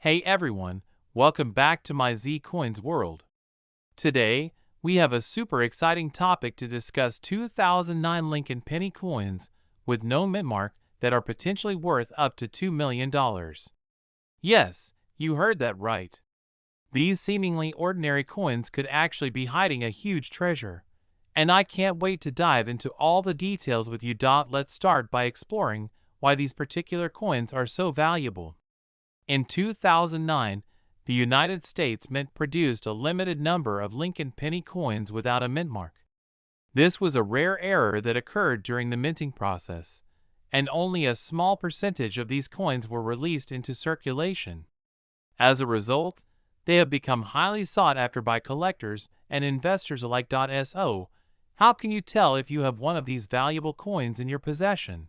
Hey everyone, welcome back to my Z Coins world. Today, we have a super exciting topic to discuss: 2009 Lincoln Penny coins with no Mintmark that are potentially worth up to $2 million. Yes, you heard that right. These seemingly ordinary coins could actually be hiding a huge treasure. And I can't wait to dive into all the details with you. Let's start by exploring why these particular coins are so valuable. In 2009, the United States Mint produced a limited number of Lincoln Penny coins without a mint mark. This was a rare error that occurred during the minting process, and only a small percentage of these coins were released into circulation. As a result, they have become highly sought after by collectors and investors alike. So, how can you tell if you have one of these valuable coins in your possession?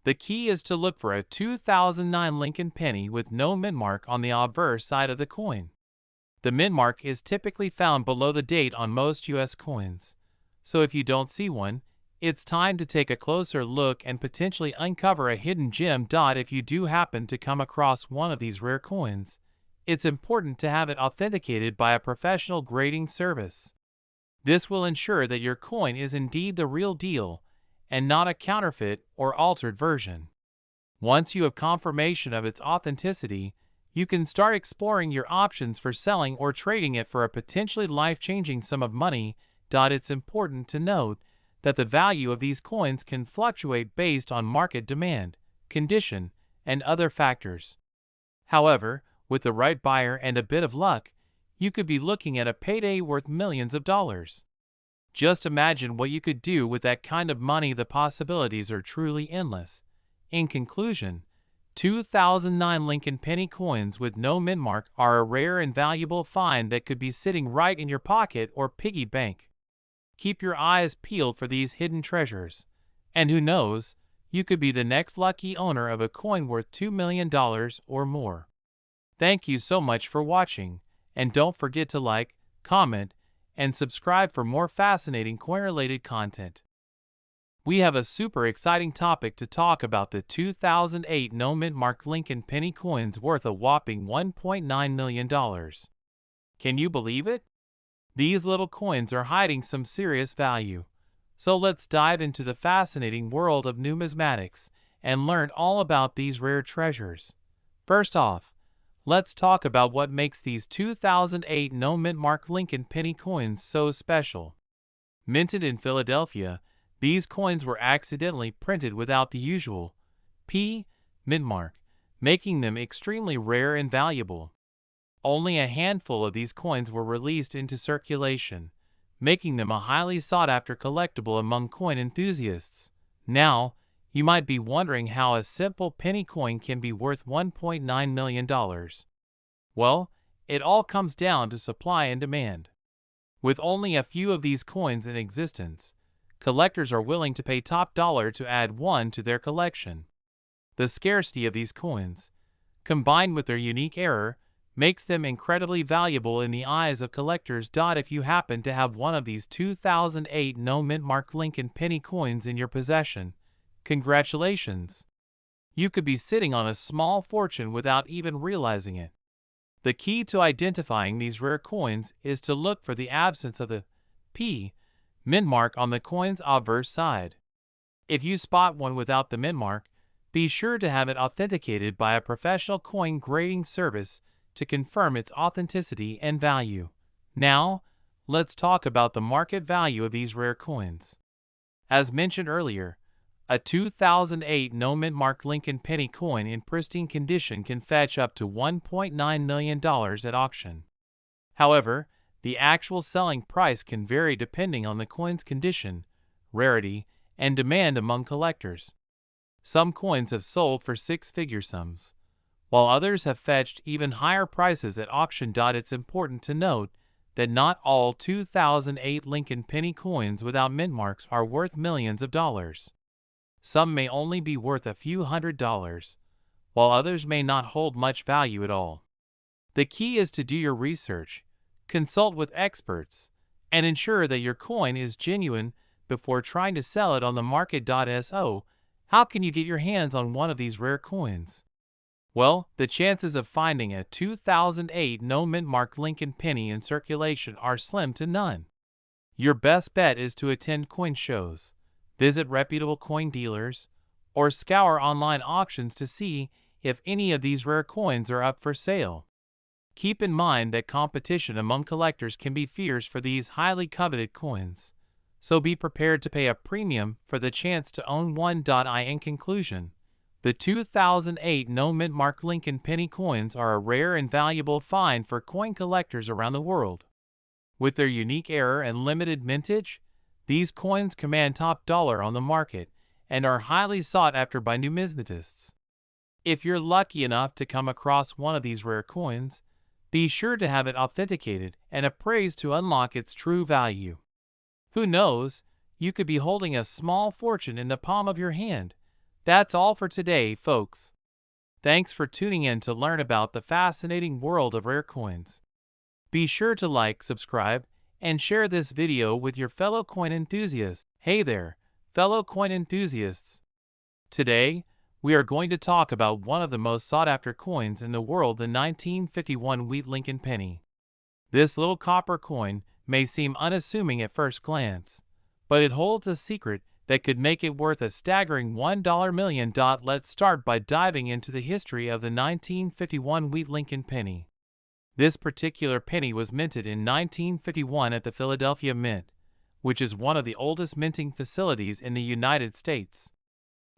The key is to look for a 2009 Lincoln Penny with no mint mark on the obverse side of the coin. The mint mark is typically found below the date on most U.S. coins, so if you don't see one, it's time to take a closer look and potentially uncover a hidden gem. If you do happen to come across one of these rare coins, it's important to have it authenticated by a professional grading service. This will ensure that your coin is indeed the real deal and not a counterfeit or altered version. Once you have confirmation of its authenticity, you can start exploring your options for selling or trading it for a potentially life-changing sum of money. It's important to note that the value of these coins can fluctuate based on market demand, condition, and other factors. However, with the right buyer and a bit of luck, you could be looking at a payday worth millions of dollars. Just imagine what you could do with that kind of money. The possibilities are truly endless. In conclusion, 2009 Lincoln Penny coins with no mint mark are a rare and valuable find that could be sitting right in your pocket or piggy bank. Keep your eyes peeled for these hidden treasures, and who knows, you could be the next lucky owner of a coin worth $2 million or more. Thank you so much for watching, and don't forget to like, comment, and subscribe for more fascinating coin-related content. We have a super exciting topic to talk about: the 2008 no mint mark Lincoln Penny coins worth a whopping $1.9 million. Can you believe it? These little coins are hiding some serious value. So let's dive into the fascinating world of numismatics and learn all about these rare treasures. First off, let's talk about what makes these 2008 no mint mark Lincoln Penny coins so special. Minted in Philadelphia, these coins were accidentally printed without the usual P mint mark, making them extremely rare and valuable. Only a handful of these coins were released into circulation, making them a highly sought-after collectible among coin enthusiasts. Now, you might be wondering how a simple penny coin can be worth $1.9 million. Well, it all comes down to supply and demand. With only a few of these coins in existence, collectors are willing to pay top dollar to add one to their collection. The scarcity of these coins, combined with their unique error, makes them incredibly valuable in the eyes of collectors. If you happen to have one of these 2008 no mint mark Lincoln Penny coins in your possession, congratulations! You could be sitting on a small fortune without even realizing it. The key to identifying these rare coins is to look for the absence of the P mint mark on the coin's obverse side. If you spot one without the mint mark, be sure to have it authenticated by a professional coin grading service to confirm its authenticity and value. Now, let's talk about the market value of these rare coins. As mentioned earlier, a 2008 no mint mark Lincoln Penny coin in pristine condition can fetch up to $1.9 million at auction. However, the actual selling price can vary depending on the coin's condition, rarity, and demand among collectors. Some coins have sold for six-figure sums, while others have fetched even higher prices at auction. It's important to note that not all 2008 Lincoln Penny coins without mint marks are worth millions of dollars. Some may only be worth a few $100s, while others may not hold much value at all. The key is to do your research, consult with experts, and ensure that your coin is genuine before trying to sell it on the market. So, how can you get your hands on one of these rare coins? Well, the chances of finding a 2008 No Linc Penny in circulation are slim to none. Your best bet is to attend coin shows, visit reputable coin dealers, or scour online auctions to see if any of these rare coins are up for sale. Keep in mind that competition among collectors can be fierce for these highly coveted coins, so be prepared to pay a premium for the chance to own one. In conclusion, the 2008 No Linc Penny coins are a rare and valuable find for coin collectors around the world. With their unique era and limited mintage, these coins command top dollar on the market and are highly sought after by numismatists. If you're lucky enough to come across one of these rare coins, be sure to have it authenticated and appraised to unlock its true value. Who knows, you could be holding a small fortune in the palm of your hand. That's all for today, folks. Thanks for tuning in to learn about the fascinating world of rare coins. Be sure to like, subscribe, and share this video with your fellow coin enthusiasts. Hey there, fellow coin enthusiasts. Today, we are going to talk about one of the most sought-after coins in the world, the 1951 Weat Linc Penny. This little copper coin may seem unassuming at first glance, but it holds a secret that could make it worth a staggering $1 million. Let's start by diving into the history of the 1951 Weat Linc Penny. This particular penny was minted in 1951 at the Philadelphia Mint, which is one of the oldest minting facilities in the United States.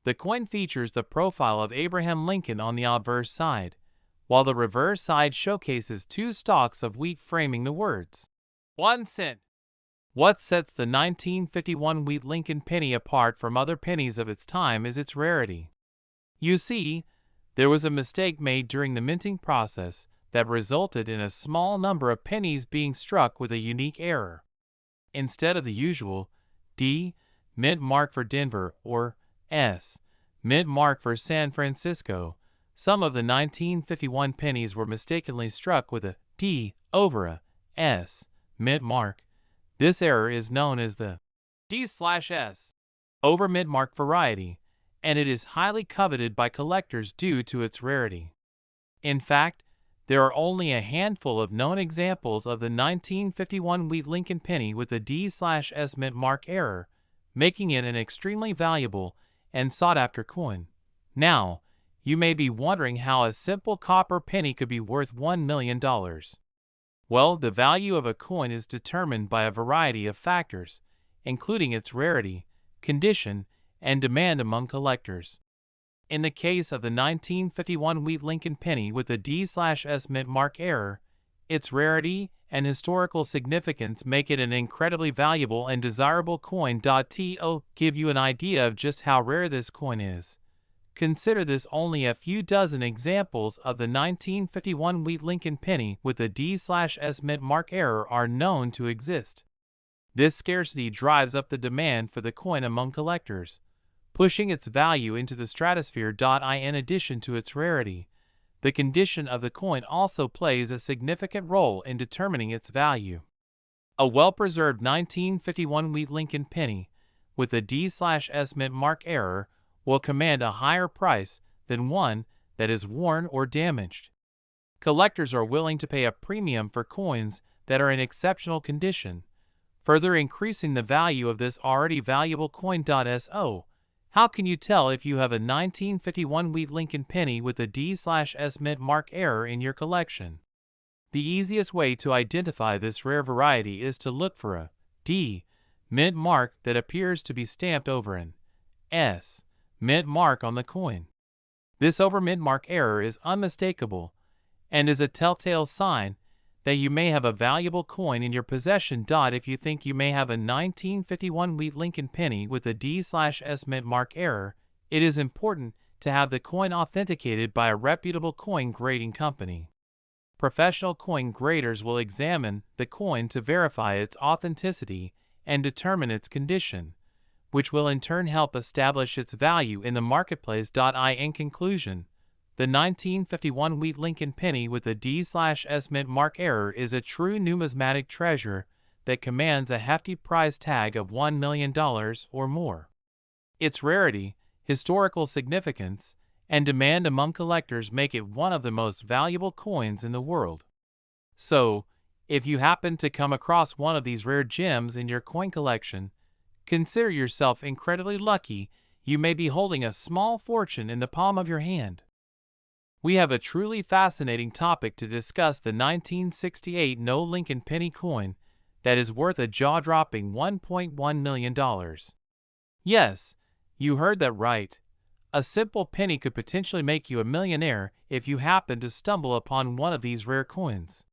The coin features the profile of Abraham Lincoln on the obverse side, while the reverse side showcases two stalks of wheat framing the words, 1 cent. What sets the 1951 Weat Linc Penny apart from other pennies of its time is its rarity. You see, there was a mistake made during the minting process that resulted in a small number of pennies being struck with a unique error. Instead of the usual D, Mintmark for Denver, or S, Mintmark for San Francisco, some of the 1951 pennies were mistakenly struck with a D over a S, Mintmark. This error is known as the D/S over Mintmark variety, and it is highly coveted by collectors due to its rarity. In fact, there are only a handful of known examples of the 1951 Weat Linc Penny with the D/S Mintmark error, making it an extremely valuable and sought-after coin. Now, you may be wondering how a simple copper penny could be worth $1 million. Well, the value of a coin is determined by a variety of factors, including its rarity, condition, and demand among collectors. In the case of the 1951 Weat Linc Penny with the D/S Mintmark error, its rarity and historical significance make it an incredibly valuable and desirable coin. To give you an idea of just how rare this coin is, consider this: only a few dozen examples of the 1951 Weat Linc Penny with the D/S Mintmark error are known to exist. This scarcity drives up the demand for the coin among collectors, pushing its value into the stratosphere. In addition to its rarity, the condition of the coin also plays a significant role in determining its value. A well-preserved 1951 Weat Linc Penny with the D/S Mintmark error will command a higher price than one that is worn or damaged. Collectors are willing to pay a premium for coins that are in exceptional condition, further increasing the value of this already valuable coin. So, how can you tell if you have a 1951 Weat Linc Penny with a D/S Mintmark error in your collection? The easiest way to identify this rare variety is to look for a D Mintmark that appears to be stamped over an S Mintmark on the coin. This over Mintmark error is unmistakable and is a telltale sign that you may have a valuable coin in your possession. If you think you may have a 1951 Weat Linc Penny with a D/S Mintmark error, it is important to have the coin authenticated by a reputable coin grading company. Professional coin graders will examine the coin to verify its authenticity and determine its condition, which will in turn help establish its value in the marketplace. In conclusion, the 1951 Weat Linc Penny with a D/S Mintmark error is a true numismatic treasure that commands a hefty price tag of $1 million or more. Its rarity, historical significance, and demand among collectors make it one of the most valuable coins in the world. So, if you happen to come across one of these rare gems in your coin collection, consider yourself incredibly lucky. You may be holding a small fortune in the palm of your hand. We have a truly fascinating topic to discuss: the 1968 No Linc Penny coin that is worth a jaw-dropping $1.1 million. Yes, you heard that right. A simple penny could potentially make you a millionaire if you happen to stumble upon one of these rare coins.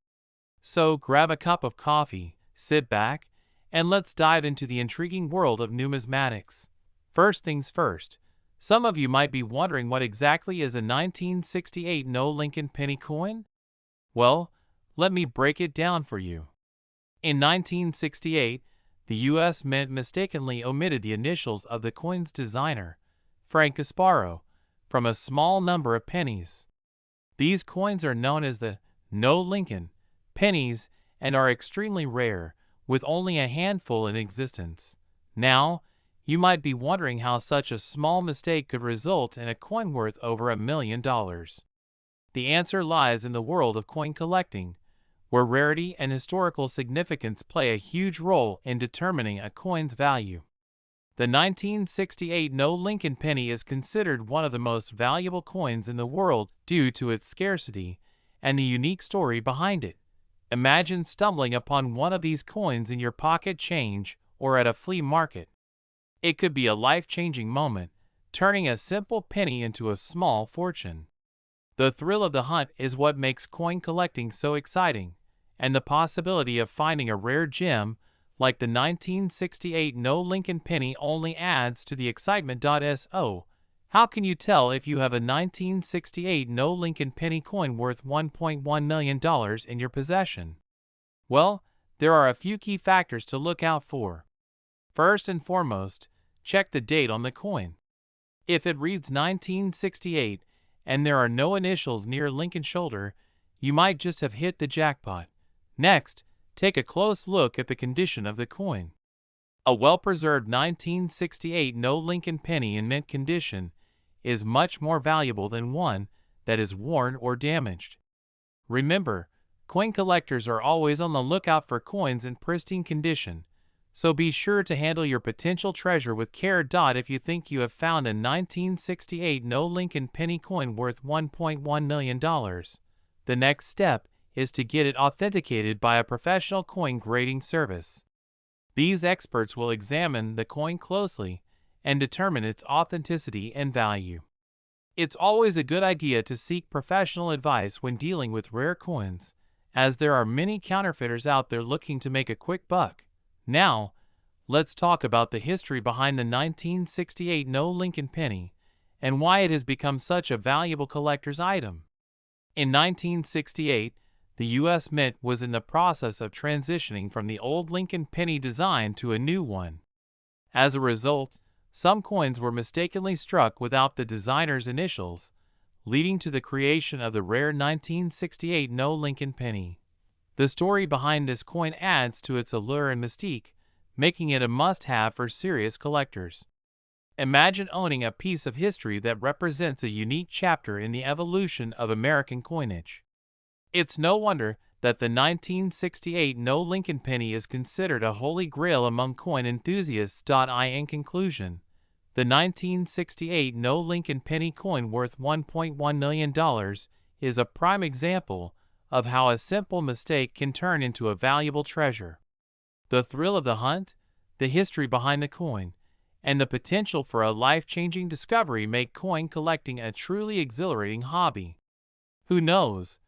So grab a cup of coffee, sit back, and let's dive into the intriguing world of numismatics. First things first, some of you might be wondering, what exactly is a 1968 No Linc Penny coin? Well, let me break it down for you. In 1968, the U.S. Mint mistakenly omitted the initials of the coin's designer, Frank Gasparo, from a small number of pennies. These coins are known as the No Linc Pennies and are extremely rare, with only a handful in existence. Now, you might be wondering how such a small mistake could result in a coin worth over $1 million. The answer lies in the world of coin collecting, where rarity and historical significance play a huge role in determining a coin's value. The 1968 No Linc Penny is considered one of the most valuable coins in the world due to its scarcity and the unique story behind it. Imagine stumbling upon one of these coins in your pocket change or at a flea market. It could be a life-changing moment, turning a simple penny into a small fortune. The thrill of the hunt is what makes coin collecting so exciting, and the possibility of finding a rare gem like the 1968 No Linc Penny only adds to the excitement. So, how can you tell if you have a 1968 No Linc Penny coin worth $1.1 million in your possession? Well, there are a few key factors to look out for. First and foremost, check the date on the coin. If it reads 1968 and there are no initials near Lincoln's shoulder, you might just have hit the jackpot. Next, take a close look at the condition of the coin. A well-preserved 1968 No Linc Penny in mint condition is much more valuable than one that is worn or damaged. Remember, coin collectors are always on the lookout for coins in pristine condition, so be sure to handle your potential treasure with care. If you think you have found a 1968 No Linc Penny coin worth $1.1 million, the next step is to get it authenticated by a professional coin grading service. These experts will examine the coin closely and determine its authenticity and value. It's always a good idea to seek professional advice when dealing with rare coins, as there are many counterfeiters out there looking to make a quick buck. Now, let's talk about the history behind the 1968 No Linc Penny and why it has become such a valuable collector's item. In 1968, the U.S. Mint was in the process of transitioning from the old Linc Penny design to a new one. As a result, some coins were mistakenly struck without the designer's initials, leading to the creation of the rare 1968 No Linc Penny. The story behind this coin adds to its allure and mystique, making it a must-have for serious collectors. Imagine owning a piece of history that represents a unique chapter in the evolution of American coinage. It's no wonder that the 1968 No Linc Penny is considered a holy grail among coin enthusiasts. In conclusion, the 1968 No Linc Penny coin worth $1.1 million is a prime example of how a simple mistake can turn into a valuable treasure. The thrill of the hunt, the history behind the coin, and the potential for a life-changing discovery make coin collecting a truly exhilarating hobby. Who knows?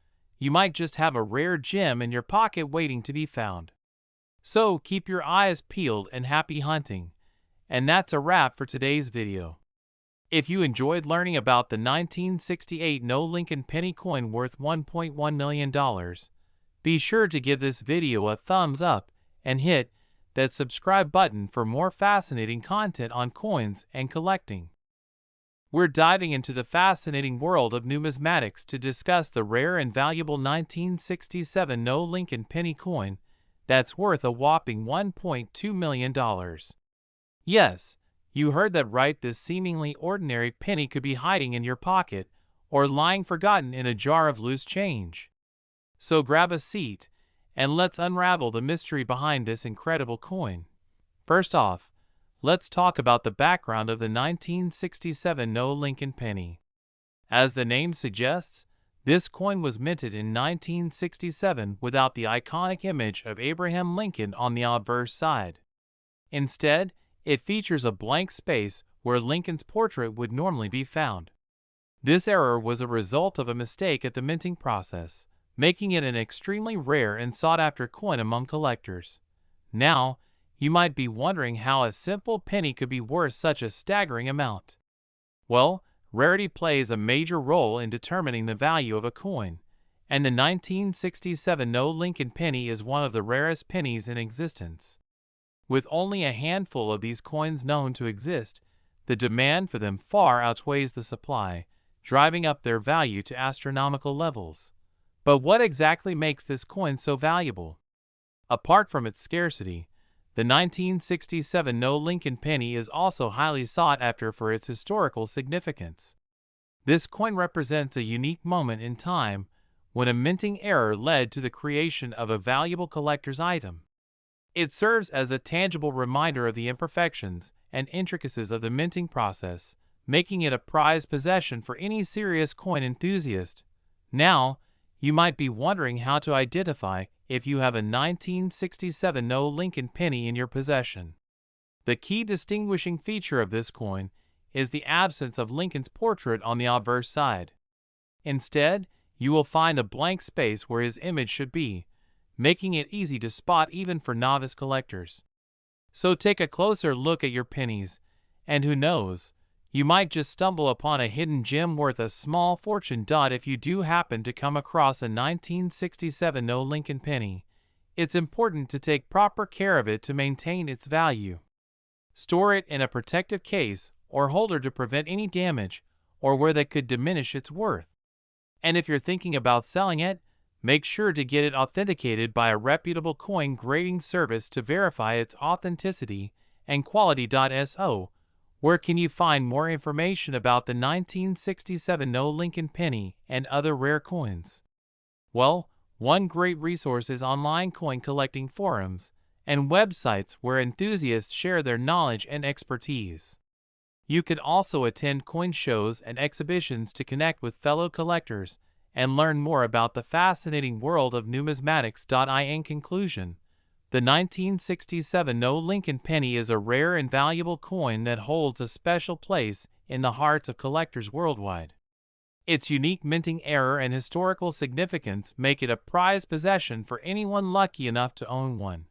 You might just have a rare gem in your pocket waiting to be found. So keep your eyes peeled and happy hunting. And that's a wrap for today's video. If you enjoyed learning about the 1968 No Linc Penny coin worth $1.1 million, be sure to give this video a thumbs up and hit that subscribe button for more fascinating content on coins and collecting. We're diving into the fascinating world of numismatics to discuss the rare and valuable 1967 No Linc Penny coin that's worth a whopping $1.2 million. Yes, You heard that right, this seemingly ordinary penny could be hiding in your pocket or lying forgotten in a jar of loose change. So grab a seat and let's unravel the mystery behind this incredible coin. First off, let's talk about the background of the 1967 No Linc Penny. As the name suggests, this coin was minted in 1967 without the iconic image of Abraham Lincoln on the obverse side. Instead, it features a blank space where Lincoln's portrait would normally be found. This error was a result of a mistake at the minting process, making it an extremely rare and sought-after coin among collectors. Now, you might be wondering how a simple penny could be worth such a staggering amount. Well, rarity plays a major role in determining the value of a coin, and the 1967 No Linc Penny is one of the rarest pennies in existence. With only a handful of these coins known to exist, the demand for them far outweighs the supply, driving up their value to astronomical levels. But what exactly makes this coin so valuable? Apart from its scarcity, the 1967 No Linc Penny is also highly sought after for its historical significance. This coin represents a unique moment in time when a minting error led to the creation of a valuable collector's item. It serves as a tangible reminder of the imperfections and intricacies of the minting process, making it a prized possession for any serious coin enthusiast. Now, you might be wondering how to identify if you have a 1967 No Linc Penny in your possession. The key distinguishing feature of this coin is the absence of Lincoln's portrait on the obverse side. Instead, you will find a blank space where his image should be, making it easy to spot even for novice collectors. So take a closer look at your pennies, and who knows, you might just stumble upon a hidden gem worth a small fortune. If you do happen to come across a 1967 No Linc Penny, it's important to take proper care of it to maintain its value. Store it in a protective case or holder to prevent any damage or where that could diminish its worth. And if you're thinking about selling it, make sure to get it authenticated by a reputable coin grading service to verify its authenticity and quality. So, where can you find more information about the 1967 No Linc Penny and other rare coins? Well, one great resource is online coin collecting forums and websites where enthusiasts share their knowledge and expertise. You can also attend coin shows and exhibitions to connect with fellow collectors and learn more about the fascinating world of numismatics. In conclusion, the 1967 No Linc Penny is a rare and valuable coin that holds a special place in the hearts of collectors worldwide. Its unique minting error and historical significance make it a prized possession for anyone lucky enough to own one.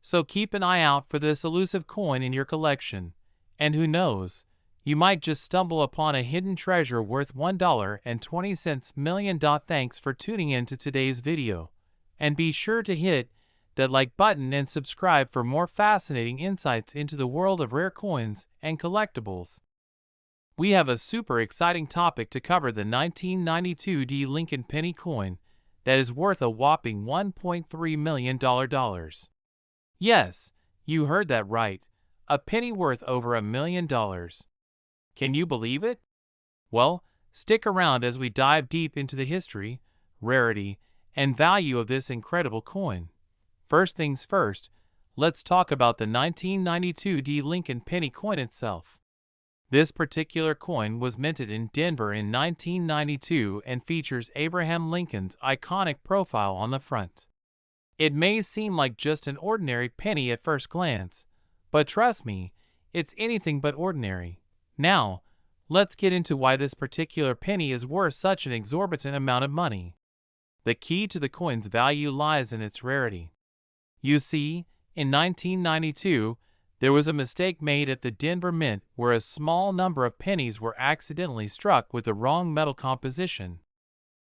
So keep an eye out for this elusive coin in your collection, and who knows, you might just stumble upon a hidden treasure worth $1.20 million. Thanks for tuning in to today's video, and be sure to hit that like button and subscribe for more fascinating insights into the world of rare coins and collectibles. We have a super exciting topic to cover: the 1992 No Linc Penny coin that is worth a whopping $1.3 million. Yes, you heard that right, a penny worth over $1 million. Can you believe it? Well, stick around as we dive deep into the history, rarity, and value of this incredible coin. First things first, let's talk about the 1992 No Linc Penny coin itself. This particular coin was minted in Denver in 1992 and features Abraham Lincoln's iconic profile on the front. It may seem like just an ordinary penny at first glance, but trust me, it's anything but ordinary. Now, let's get into why this particular penny is worth such an exorbitant amount of money. The key to the coin's value lies in its rarity. You see, in 1992, there was a mistake made at the Denver Mint where a small number of pennies were accidentally struck with the wrong metal composition.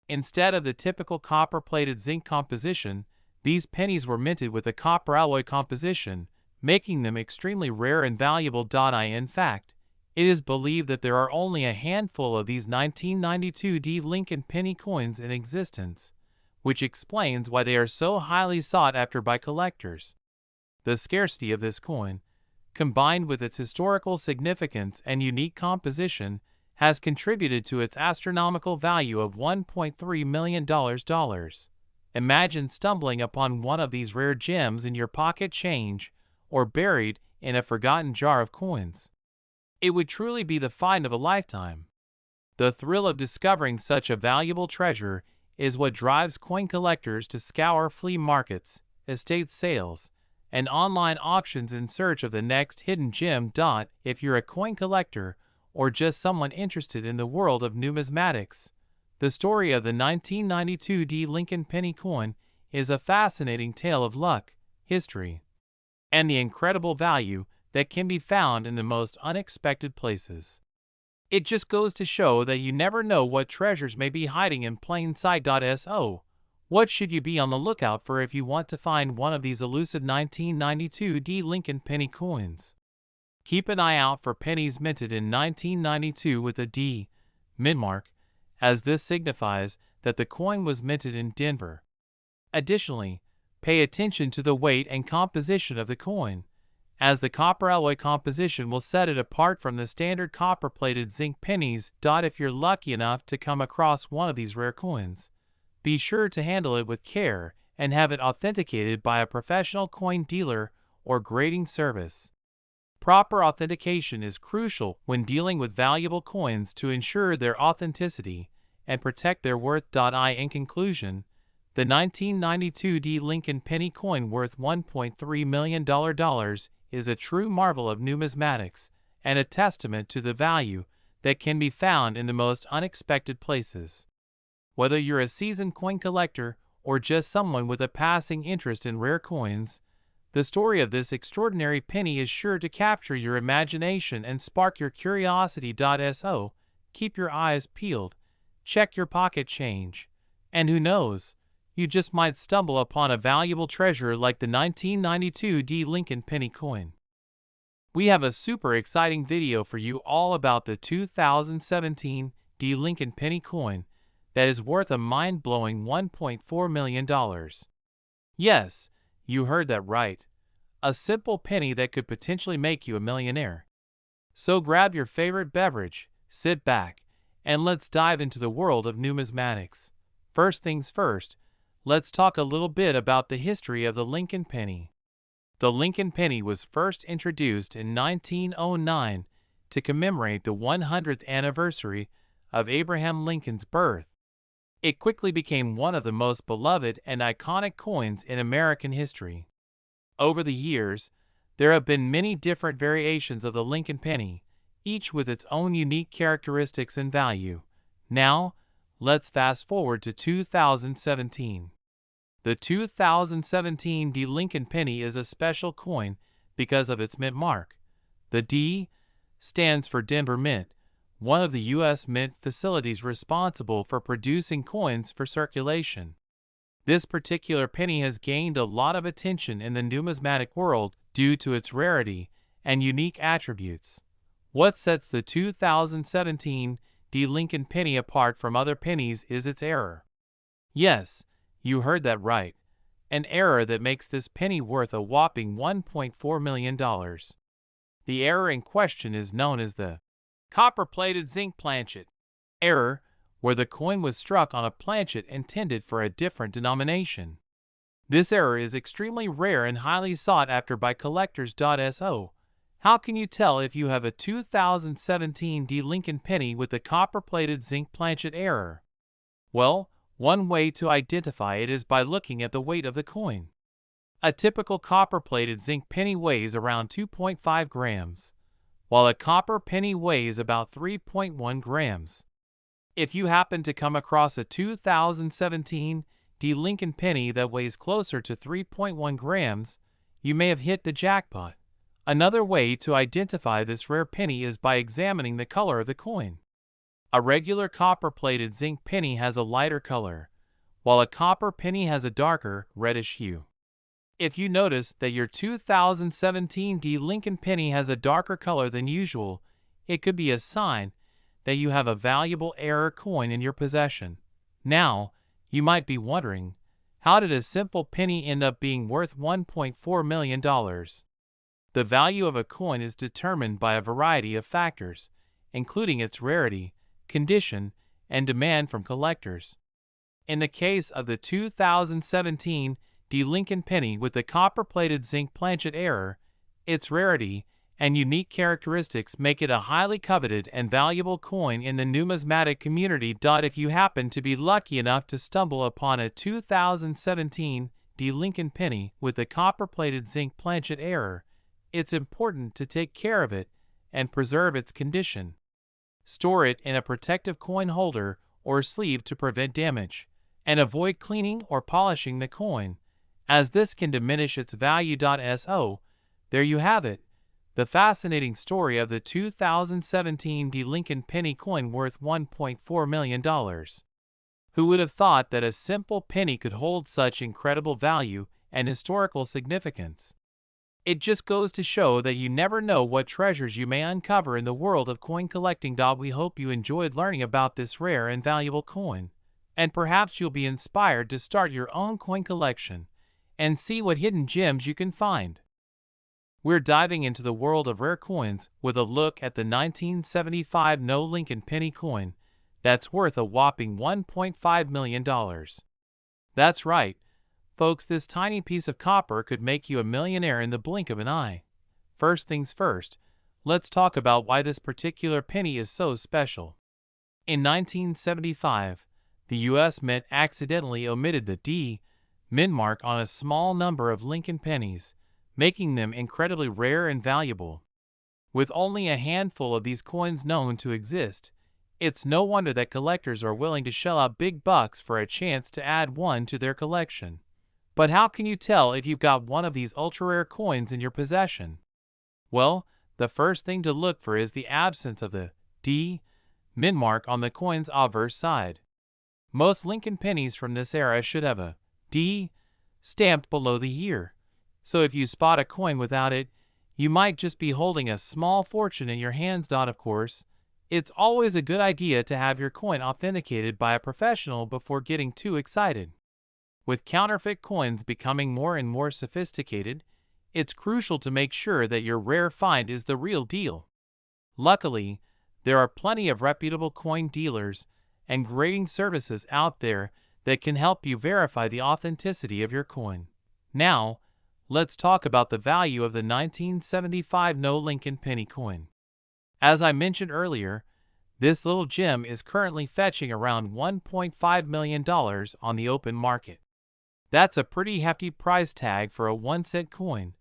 Instead of the typical copper-plated zinc composition, these pennies were minted with a copper alloy composition, making them extremely rare and valuable. In fact, it is believed that there are only a handful of these 1992 No Linc Penny coins in existence, which explains why they are so highly sought after by collectors. The scarcity of this coin, combined with its historical significance and unique composition, has contributed to its astronomical value of $1.3 million. Imagine stumbling upon one of these rare gems in your pocket change or buried in a forgotten jar of coins. It would truly be the find of a lifetime. The thrill of discovering such a valuable treasure is what drives coin collectors to scour flea markets, estate sales, and online auctions in search of the next hidden gem. If you're a coin collector or just someone interested in the world of numismatics, the story of the 1992 No Linc Penny coin is a fascinating tale of luck, history, and the incredible value that can be found in the most unexpected places. It just goes to show that you never know what treasures may be hiding in plain sight. So, what should you be on the lookout for if you want to find one of these elusive 1992 No Linc Penny coins? Keep an eye out for pennies minted in 1992 with a D, Mintmark, as this signifies that the coin was minted in Denver. Additionally, pay attention to the weight and composition of the coin, as the copper alloy composition will set it apart from the standard copper-plated zinc pennies. If you're lucky enough to come across one of these rare coins, be sure to handle it with care and have it authenticated by a professional coin dealer or grading service. Proper authentication is crucial when dealing with valuable coins to ensure their authenticity and protect their worth. In conclusion, the 1992 No Linc Penny coin worth $1.3 million is a true marvel of numismatics and a testament to the value that can be found in the most unexpected places. Whether you're a seasoned coin collector or just someone with a passing interest in rare coins, the story of this extraordinary penny is sure to capture your imagination and spark your curiosity. So, keep your eyes peeled, check your pocket change, and who knows, you just might stumble upon a valuable treasure like the 1992 No Linc Penny coin. We have a super exciting video for you all about the 2017 No Linc Penny coin that is worth a mind-blowing $1.4 million. Yes, you heard that right. A simple penny that could potentially make you a millionaire. So grab your favorite beverage, sit back, and let's dive into the world of numismatics. First things first, let's talk a little bit about the history of the Linc Penny. The Linc Penny was first introduced in 1909 to commemorate the 100th anniversary of Abraham Lincoln's birth. It quickly became one of the most beloved and iconic coins in American history. Over the years, there have been many different variations of the Linc Penny, each with its own unique characteristics and value. Now, let's fast forward to 2017. The 2017 No Linc Penny is a special coin because of its mint mark. The D stands for Denver Mint, one of the U.S. mint facilities responsible for producing coins for circulation. This particular penny has gained a lot of attention in the numismatic world due to its rarity and unique attributes. What sets the 2017 No Linc Penny apart from other pennies is its error. Yes, you heard that right. An error that makes this penny worth a whopping $1.4 million. The error in question is known as the copper-plated zinc planchet error, where the coin was struck on a planchet intended for a different denomination. This error is extremely rare and highly sought after by collectors. So, how can you tell if you have a 2017 No Linc Penny with the copper-plated zinc planchet error? Well, one way to identify it is by looking at the weight of the coin. A typical copper-plated zinc penny weighs around 2.5 grams, while a copper penny weighs about 3.1 grams. If you happen to come across a 2017 No Linc Penny that weighs closer to 3.1 grams, you may have hit the jackpot. Another way to identify this rare penny is by examining the color of the coin. A regular copper-plated zinc penny has a lighter color, while a copper penny has a darker, reddish hue. If you notice that your 2017 No Linc Penny has a darker color than usual, it could be a sign that you have a valuable error coin in your possession. Now, you might be wondering, how did a simple penny end up being worth $1.4 million? The value of a coin is determined by a variety of factors, including its rarity, condition, and demand from collectors. In the case of the 2017 No Linc Penny with the copper-plated zinc planchet error, its rarity and unique characteristics make it a highly coveted and valuable coin in the numismatic community. If you happen to be lucky enough to stumble upon a 2017 No Linc Penny with the copper-plated zinc planchet error, it's important to take care of it and preserve its condition. Store it in a protective coin holder or sleeve to prevent damage, and avoid cleaning or polishing the coin, as this can diminish its value. So, there you have it, the fascinating story of the 2017 No Linc Penny coin worth $1.4 million. Who would have thought that a simple penny could hold such incredible value and historical significance? It just goes to show that you never know what treasures you may uncover in the world of coin collecting. We hope you enjoyed learning about this rare and valuable coin, and perhaps you'll be inspired to start your own coin collection and see what hidden gems you can find. We're diving into the world of rare coins with a look at the 1975 No Linc Penny coin that's worth a whopping $1.5 million. That's right, folks, this tiny piece of copper could make you a millionaire in the blink of an eye. First things first, let's talk about why this particular penny is so special. In 1975, the U.S. Mint accidentally omitted the D Mintmark on a small number of Lincoln pennies, making them incredibly rare and valuable. With only a handful of these coins known to exist, it's no wonder that collectors are willing to shell out big bucks for a chance to add one to their collection. But how can you tell if you've got one of these ultra-rare coins in your possession? Well, the first thing to look for is the absence of the D Mintmark on the coin's obverse side. Most Lincoln pennies from this era should have a D stamped below the year. So if you spot a coin without it, you might just be holding a small fortune in your hands. Of course, it's always a good idea to have your coin authenticated by a professional before getting too excited. With counterfeit coins becoming more and more sophisticated, it's crucial to make sure that your rare find is the real deal. Luckily, there are plenty of reputable coin dealers and grading services out there that can help you verify the authenticity of your coin. Now, let's talk about the value of the 1975 No Linc Penny coin. As I mentioned earlier, this little gem is currently fetching around $1.5 million on the open market. That's a pretty hefty price tag for a 1-cent coin,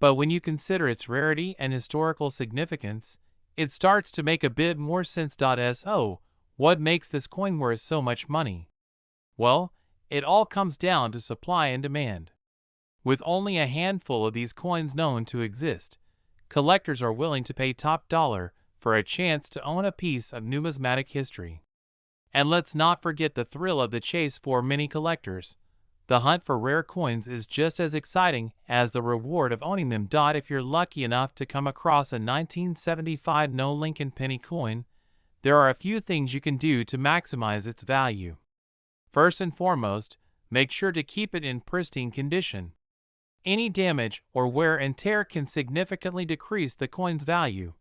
but when you consider its rarity and historical significance, it starts to make a bit more sense. So, what makes this coin worth so much money? Well, it all comes down to supply and demand. With only a handful of these coins known to exist, collectors are willing to pay top dollar for a chance to own a piece of numismatic history. And let's not forget the thrill of the chase for many collectors. The hunt for rare coins is just as exciting as the reward of owning them. If you're lucky enough to come across a 1975 No Linc Penny coin, there are a few things you can do to maximize its value. First and foremost, make sure to keep it in pristine condition. Any damage or wear and tear can significantly decrease the coin's value,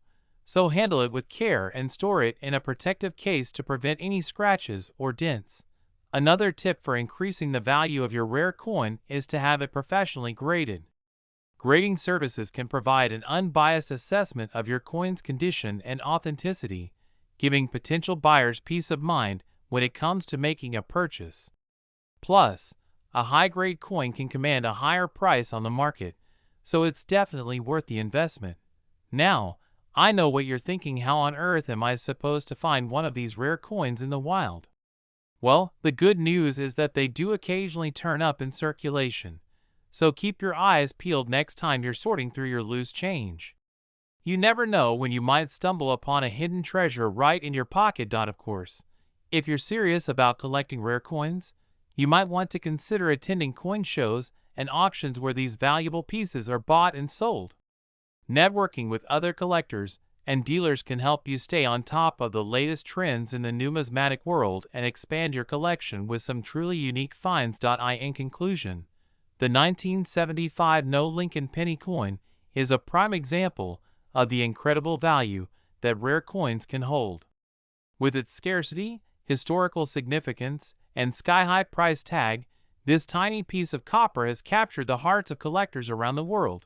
so handle it with care and store it in a protective case to prevent any scratches or dents. Another tip for increasing the value of your rare coin is to have it professionally graded. Grading services can provide an unbiased assessment of your coin's condition and authenticity, giving potential buyers peace of mind when it comes to making a purchase. Plus, a high-grade coin can command a higher price on the market, so it's definitely worth the investment. Now, I know what you're thinking: how on earth am I supposed to find one of these rare coins in the wild? Well, the good news is that they do occasionally turn up in circulation, so keep your eyes peeled next time you're sorting through your loose change. You never know when you might stumble upon a hidden treasure right in your pocket. Of course, if you're serious about collecting rare coins, you might want to consider attending coin shows and auctions where these valuable pieces are bought and sold. Networking with other collectors and dealers can help you stay on top of the latest trends in the numismatic world and expand your collection with some truly unique finds. In conclusion, the 1975 No Linc Penny coin is a prime example of the incredible value that rare coins can hold. With its scarcity, historical significance, and sky-high price tag, this tiny piece of copper has captured the hearts of collectors around the world.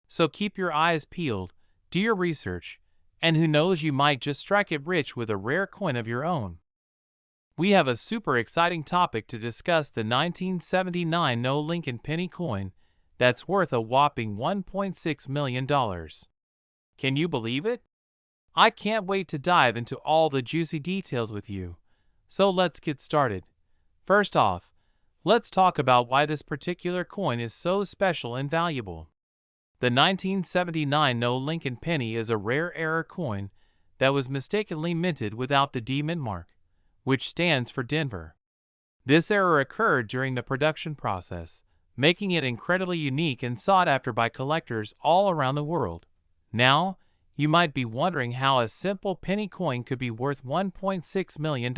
So keep your eyes peeled, do your research, and who knows, you might just strike it rich with a rare coin of your own. We have a super exciting topic to discuss: the 1979 No Linc Penny coin that's worth a whopping $1.6 million. Can you believe it? I can't wait to dive into all the juicy details with you. So let's get started. First off, let's talk about why this particular coin is so special and valuable. The 1979 No Linc Penny is a rare error coin that was mistakenly minted without the Mintmark, which stands for Denver. This error occurred during the production process, making it incredibly unique and sought after by collectors all around the world. Now, you might be wondering how a simple penny coin could be worth $1.6 million.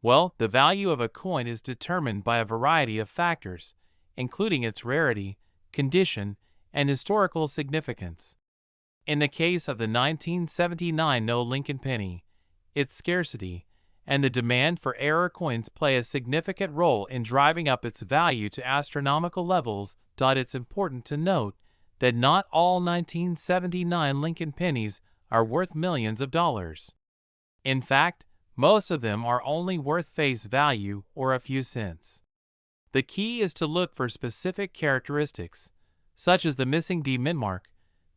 Well, the value of a coin is determined by a variety of factors, including its rarity, condition, and historical significance. In the case of the 1979 No Linc Penny, its scarcity and the demand for error coins play a significant role in driving up its value to astronomical levels. It's important to note that not all 1979 Lincoln pennies are worth millions of dollars. In fact, most of them are only worth face value or a few cents. The key is to look for specific characteristics, such as the missing Mintmark,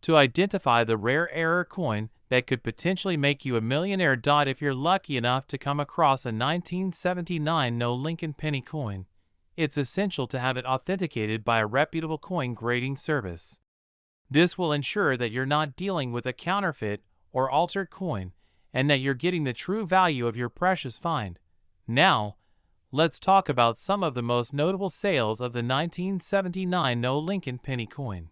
to identify the rare error coin that could potentially make you a millionaire. If you're lucky enough to come across a 1979 No Linc Penny coin, it's essential to have it authenticated by a reputable coin grading service. This will ensure that you're not dealing with a counterfeit or altered coin, and that you're getting the true value of your precious find. Now, let's talk about some of the most notable sales of the 1979 No Linc Penny coin.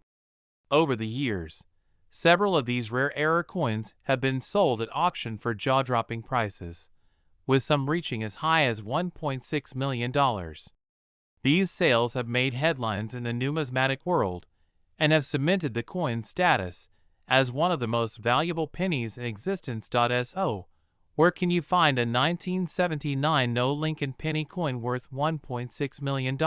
Over the years, several of these rare error coins have been sold at auction for jaw-dropping prices, with some reaching as high as $1.6 million. These sales have made headlines in the numismatic world and have cemented the coin's status as one of the most valuable pennies in existence. So, where can you find a 1979 No Linc Penny coin worth $1.6 million?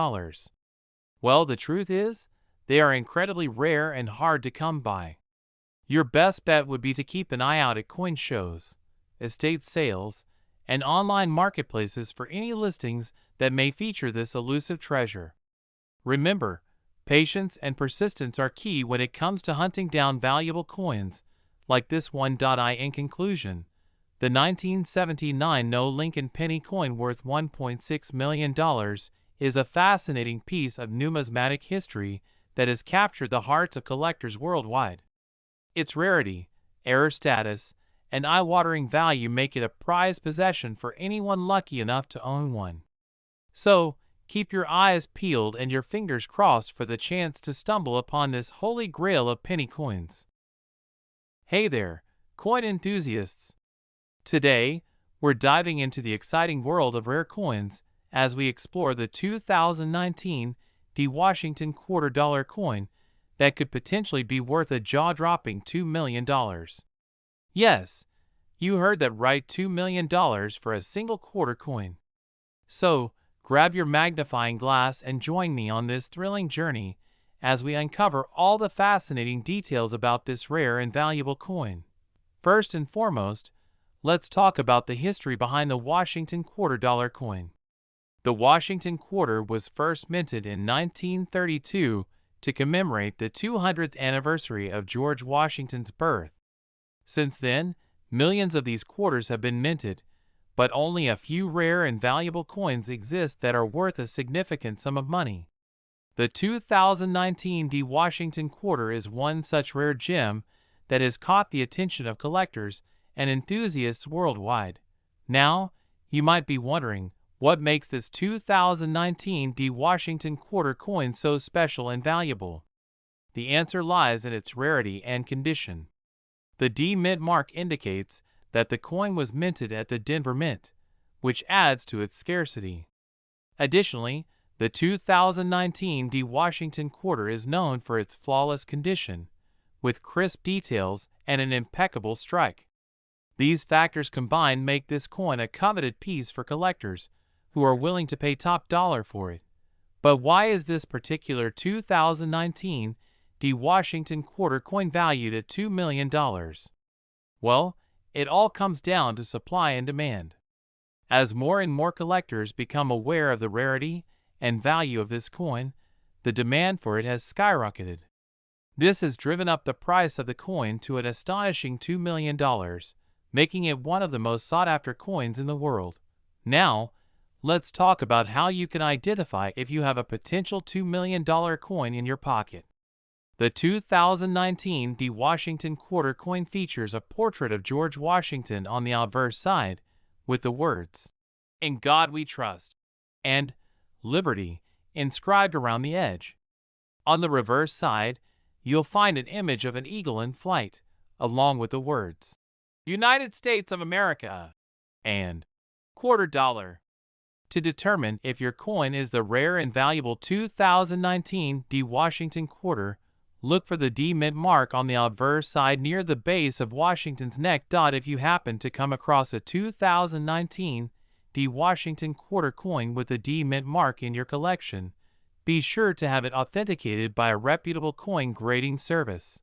Well, the truth is, they are incredibly rare and hard to come by. Your best bet would be to keep an eye out at coin shows, estate sales, and online marketplaces for any listings that may feature this elusive treasure. Remember, patience and persistence are key when it comes to hunting down valuable coins like this one. In conclusion, the 1979 No Linc Penny coin worth $1.6 million is a fascinating piece of numismatic history that has captured the hearts of collectors worldwide. Its rarity, error status, and eye-watering value make it a prized possession for anyone lucky enough to own one. So, keep your eyes peeled and your fingers crossed for the chance to stumble upon this holy grail of penny coins. Hey there, coin enthusiasts! Today, we're diving into the exciting world of rare coins as we explore the 2019 Washington $quarter coin that could potentially be worth a jaw-dropping $2 million. Yes, you heard that right, $2 million for a single quarter coin. So, grab your magnifying glass and join me on this thrilling journey as we uncover all the fascinating details about this rare and valuable coin. First and foremost, let's talk about the history behind the Washington $quarter coin. The Washington quarter was first minted in 1932 to commemorate the 200th anniversary of George Washington's birth. Since then, millions of these quarters have been minted, but only a few rare and valuable coins exist that are worth a significant sum of money. The 2019 Washington quarter is one such rare gem that has caught the attention of collectors and enthusiasts worldwide. Now, you might be wondering, what makes this 2019 Washington quarter coin so special and valuable? The answer lies in its rarity and condition. The Mintmark indicates that the coin was minted at the Denver Mint, which adds to its scarcity. Additionally, The 2019 D Washington quarter is known for its flawless condition, with crisp details and an impeccable strike. These factors combined make this coin a coveted piece for collectors who are willing to pay top dollar for it. But why is this particular 2019 D Washington quarter coin valued at $2 million? Well, it all comes down to supply and demand. As more and more collectors become aware of the rarity and value of this coin, the demand for it has skyrocketed. This has driven up the price of the coin to an astonishing $2 million, making it one of the most sought-after coins in the world. Now, let's talk about how you can identify if you have a potential $2 million coin in your pocket. The 2019 D Washington quarter coin features a portrait of George Washington on the obverse side, with the words, "In God We Trust," and "Liberty" inscribed around the edge. On the reverse side, you'll find an image of an eagle in flight, along with the words, "United States of America," and $quarter. To determine if your coin is the rare and valuable 2019 D Washington quarter, look for the D mint mark on the obverse side near the base of Washington's neck. If you happen to come across a 2019 D Washington quarter coin with a D mint mark in your collection, be sure to have it authenticated by a reputable coin grading service.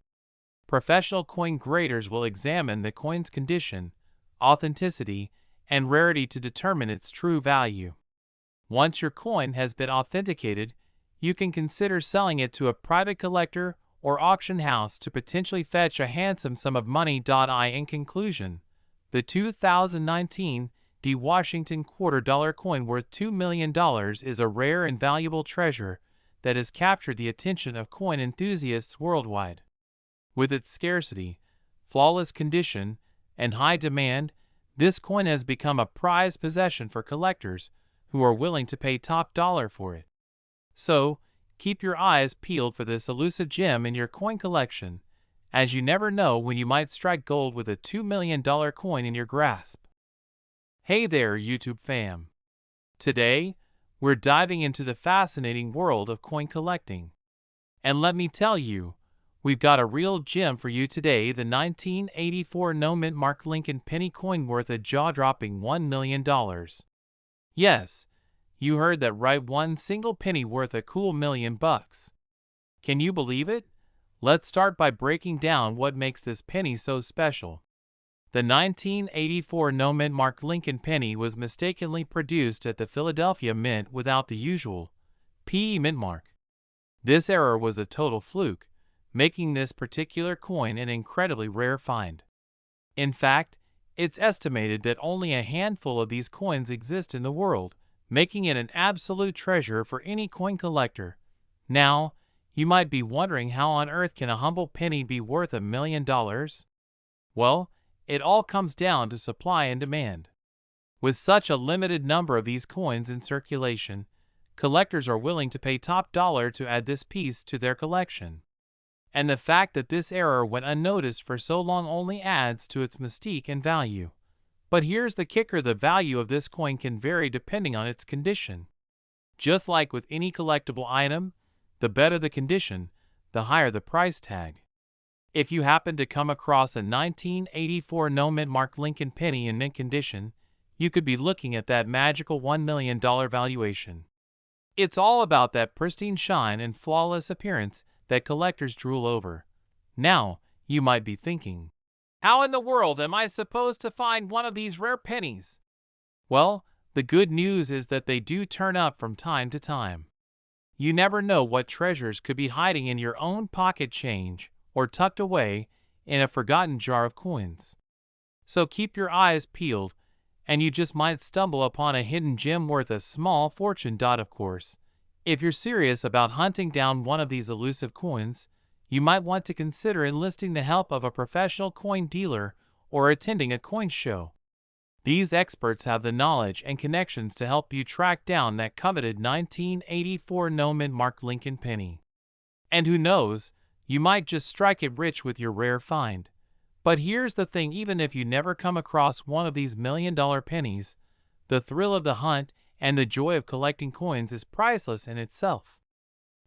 Professional coin graders will examine the coin's condition, authenticity, and rarity to determine its true value. Once your coin has been authenticated, you can consider selling it to a private collector or auction house to potentially fetch a handsome sum of money. In conclusion, the 2019 D Washington $quarter coin worth $2 million is a rare and valuable treasure that has captured the attention of coin enthusiasts worldwide. With its scarcity, flawless condition, and high demand, this coin has become a prized possession for collectors who are willing to pay top dollar for it. So, keep your eyes peeled for this elusive gem in your coin collection, as you never know when you might strike gold with a $2 million coin in your grasp. Hey there, YouTube fam! Today, we're diving into the fascinating world of coin collecting. And let me tell you, we've got a real gem for you today, the 1984 No Linc Penny coin worth a jaw-dropping $1 million. Yes, you heard that right, one single penny worth a cool $1 million. Can you believe it? Let's start by breaking down what makes this penny so special. The 1984 No Linc Penny was mistakenly produced at the Philadelphia Mint without the usual PE Mintmark. This error was a total fluke, making this particular coin an incredibly rare find. In fact, it's estimated that only a handful of these coins exist in the world, making it an absolute treasure for any coin collector. Now, you might be wondering, how on earth can a humble penny be worth $1 million? Well, it all comes down to supply and demand. With such a limited number of these coins in circulation, collectors are willing to pay top dollar to add this piece to their collection. And the fact that this error went unnoticed for so long only adds to its mystique and value. But here's the kicker: the value of this coin can vary depending on its condition. Just like with any collectible item, the better the condition, the higher the price tag. If you happen to come across a 1984 No Linc Penny in mint condition, you could be looking at that magical $1 million valuation. It's all about that pristine shine and flawless appearance that collectors drool over. Now, you might be thinking, how in the world am I supposed to find one of these rare pennies? Well, the good news is that they do turn up from time to time. You never know what treasures could be hiding in your own pocket change or tucked away in a forgotten jar of coins. So keep your eyes peeled, and you just might stumble upon a hidden gem worth a small fortune. Of course, if you're serious about hunting down one of these elusive coins, you might want to consider enlisting the help of a professional coin dealer or attending a coin show. These experts have the knowledge and connections to help you track down that coveted 1984 No Linc Penny. And who knows, you might just strike it rich with your rare find. But here's the thing: even if you never come across one of these $1 million pennies, the thrill of the hunt and the joy of collecting coins is priceless in itself.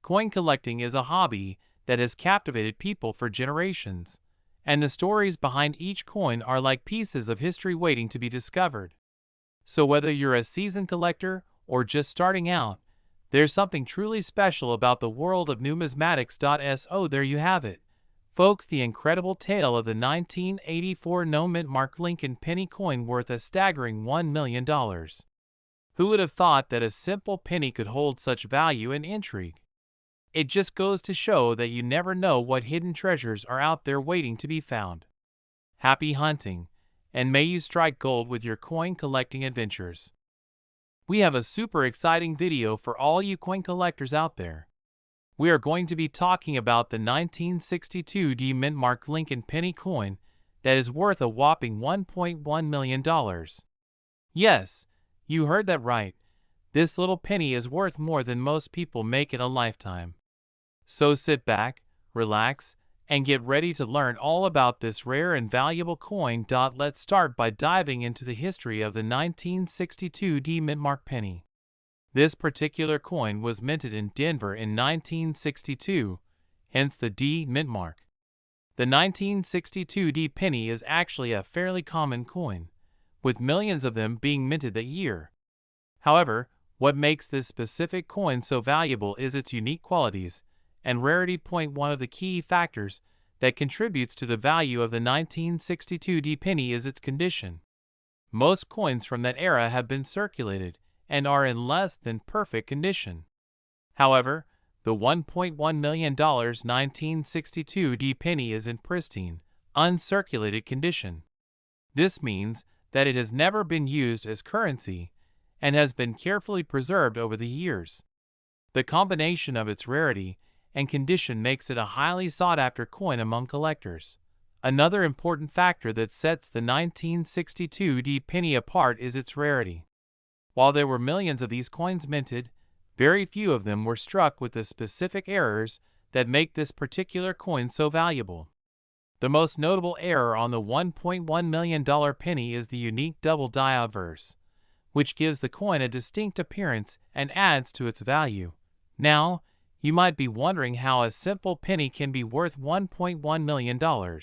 Coin collecting is a hobby that has captivated people for generations, and the stories behind each coin are like pieces of history waiting to be discovered. So whether you're a seasoned collector or just starting out, there's something truly special about the world of numismatics. So there you have it, folks, the incredible tale of the 1984 No Linc Penny coin worth a staggering $1 million. Who would have thought that a simple penny could hold such value and intrigue? It just goes to show that you never know what hidden treasures are out there waiting to be found. Happy hunting, and may you strike gold with your coin collecting adventures. We have a super exciting video for all you coin collectors out there. We are going to be talking about the 1962 Mintmark Linc Penny coin that is worth a whopping $1.1 million. Yes, you heard that right. This little penny is worth more than most people make in a lifetime. So sit back, relax, and get ready to learn all about this rare and valuable coin. Let's start by diving into the history of the 1962 Mintmark penny. This particular coin was minted in Denver in 1962, hence the D Mintmark. The 1962 penny is actually a fairly common coin, with millions of them being minted that year. However, what makes this specific coin so valuable is its unique qualities and rarity. One of the key factors that contributes to the value of the 1962 penny is its condition. Most coins from that era have been circulated and are in less than perfect condition. However, the $1.1 million 1962 penny is in pristine, uncirculated condition. This means that it has never been used as currency and has been carefully preserved over the years. The combination of its rarity and condition makes it a highly sought-after coin among collectors. Another important factor that sets the 1962 penny apart is its rarity. While there were millions of these coins minted, very few of them were struck with the specific errors that make this particular coin so valuable. The most notable error on the $1.1 million penny is the unique double die obverse, which gives the coin a distinct appearance and adds to its value. Now, you might be wondering how a simple penny can be worth $1.1 million.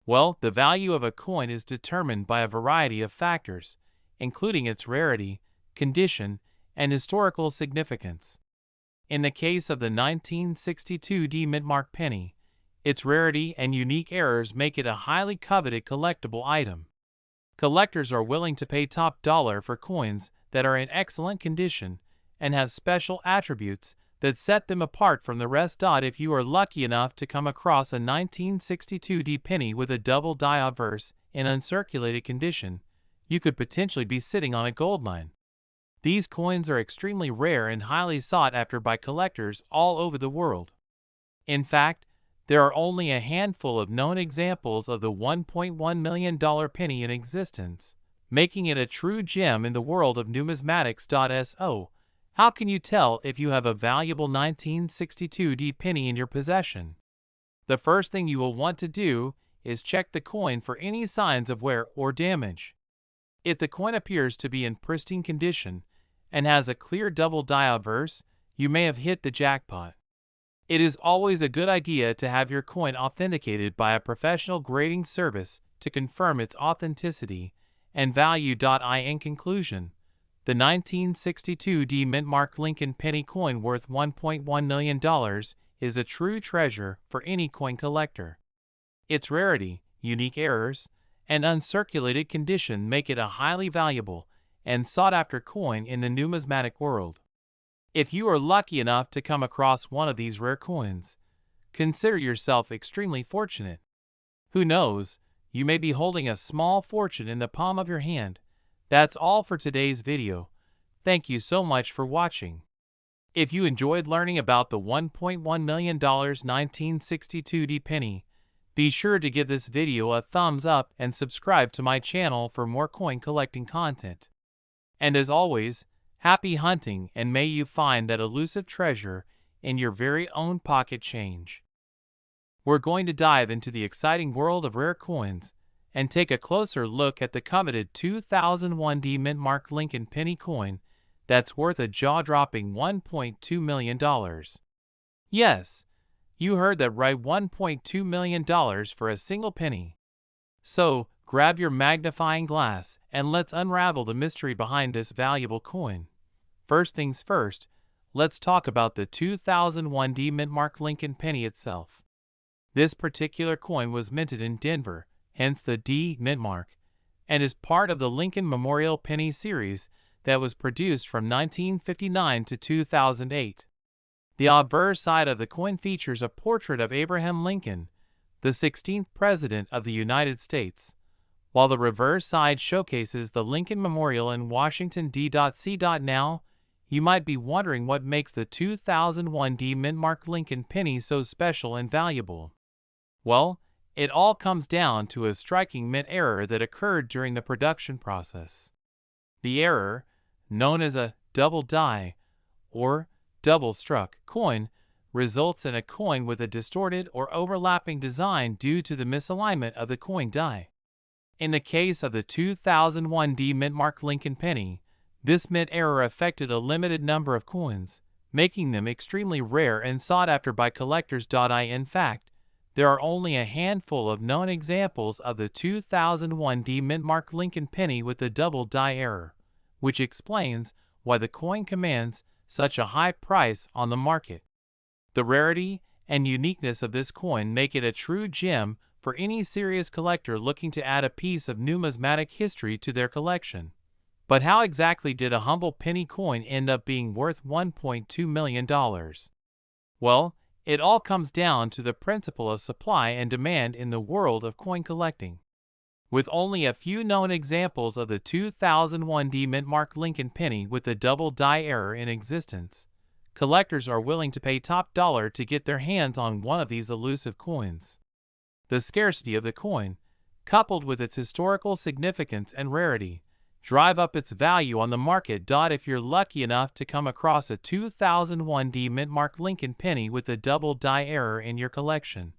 Well, the value of a coin is determined by a variety of factors, including its rarity, condition, and historical significance. In the case of the 1962 Mintmark penny, its rarity and unique errors make it a highly coveted collectible item. Collectors are willing to pay top dollar for coins that are in excellent condition and have special attributes that set them apart from the rest. If you are lucky enough to come across a 1962 penny with a double die obverse in uncirculated condition, you could potentially be sitting on a goldmine. These coins are extremely rare and highly sought after by collectors all over the world. In fact, there are only a handful of known examples of the $1.1 million penny in existence, making it a true gem in the world of numismatics. So, how can you tell if you have a valuable 1962 penny in your possession? The first thing you will want to do is check the coin for any signs of wear or damage. If the coin appears to be in pristine condition and has a clear double die obverse, you may have hit the jackpot. It is always a good idea to have your coin authenticated by a professional grading service to confirm its authenticity and value. In conclusion, the 1962 Mintmark Linc Penny coin worth $1.1 million is a true treasure for any coin collector. Its rarity, unique errors, and uncirculated condition make it a highly valuable and sought-after coin in the numismatic world. If you are lucky enough to come across one of these rare coins, consider yourself extremely fortunate. Who knows, you may be holding a small fortune in the palm of your hand. That's all for today's video. Thank you so much for watching. If you enjoyed learning about the $1.1 million 1962 penny, be sure to give this video a thumbs up and subscribe to my channel for more coin collecting content. And as always, happy hunting, and may you find that elusive treasure in your very own pocket change. We're going to dive into the exciting world of rare coins and take a closer look at the coveted 2001 Mintmark Linc Penny coin that's worth a jaw-dropping $1.2 million. Yes, you heard that right, $1.2 million for a single penny. So, grab your magnifying glass and let's unravel the mystery behind this valuable coin. First things first, let's talk about the 2001 Mintmark Lincoln penny itself. This particular coin was minted in Denver, hence the D Mintmark, and is part of the Lincoln Memorial Penny series that was produced from 1959 to 2008. The obverse side of the coin features a portrait of Abraham Lincoln, the 16th President of the United States, while the reverse side showcases the Lincoln Memorial in Washington, D.C. Now, you might be wondering what makes the 2001 Mintmark Lincoln penny so special and valuable. Well, it all comes down to a striking mint error that occurred during the production process. The error, known as a double die or double-struck coin, results in a coin with a distorted or overlapping design due to the misalignment of the coin die. In the case of the 2001 Mintmark Lincoln penny, this mint error affected a limited number of coins, making them extremely rare and sought after by collectors. In fact, there are only a handful of known examples of the 2001 Mintmark Lincoln penny with the double die error, which explains why the coin commands such a high price on the market. The rarity and uniqueness of this coin make it a true gem for any serious collector looking to add a piece of numismatic history to their collection. But how exactly did a humble penny coin end up being worth $1.2 million? Well, it all comes down to the principle of supply and demand in the world of coin collecting. With only a few known examples of the 2001 Mintmark Lincoln penny with the double die error in existence, collectors are willing to pay top dollar to get their hands on one of these elusive coins. The scarcity of the coin, coupled with its historical significance and rarity, drive up its value on the market. If you're lucky enough to come across a 2001 Mintmark Lincoln penny with a double die error in your collection,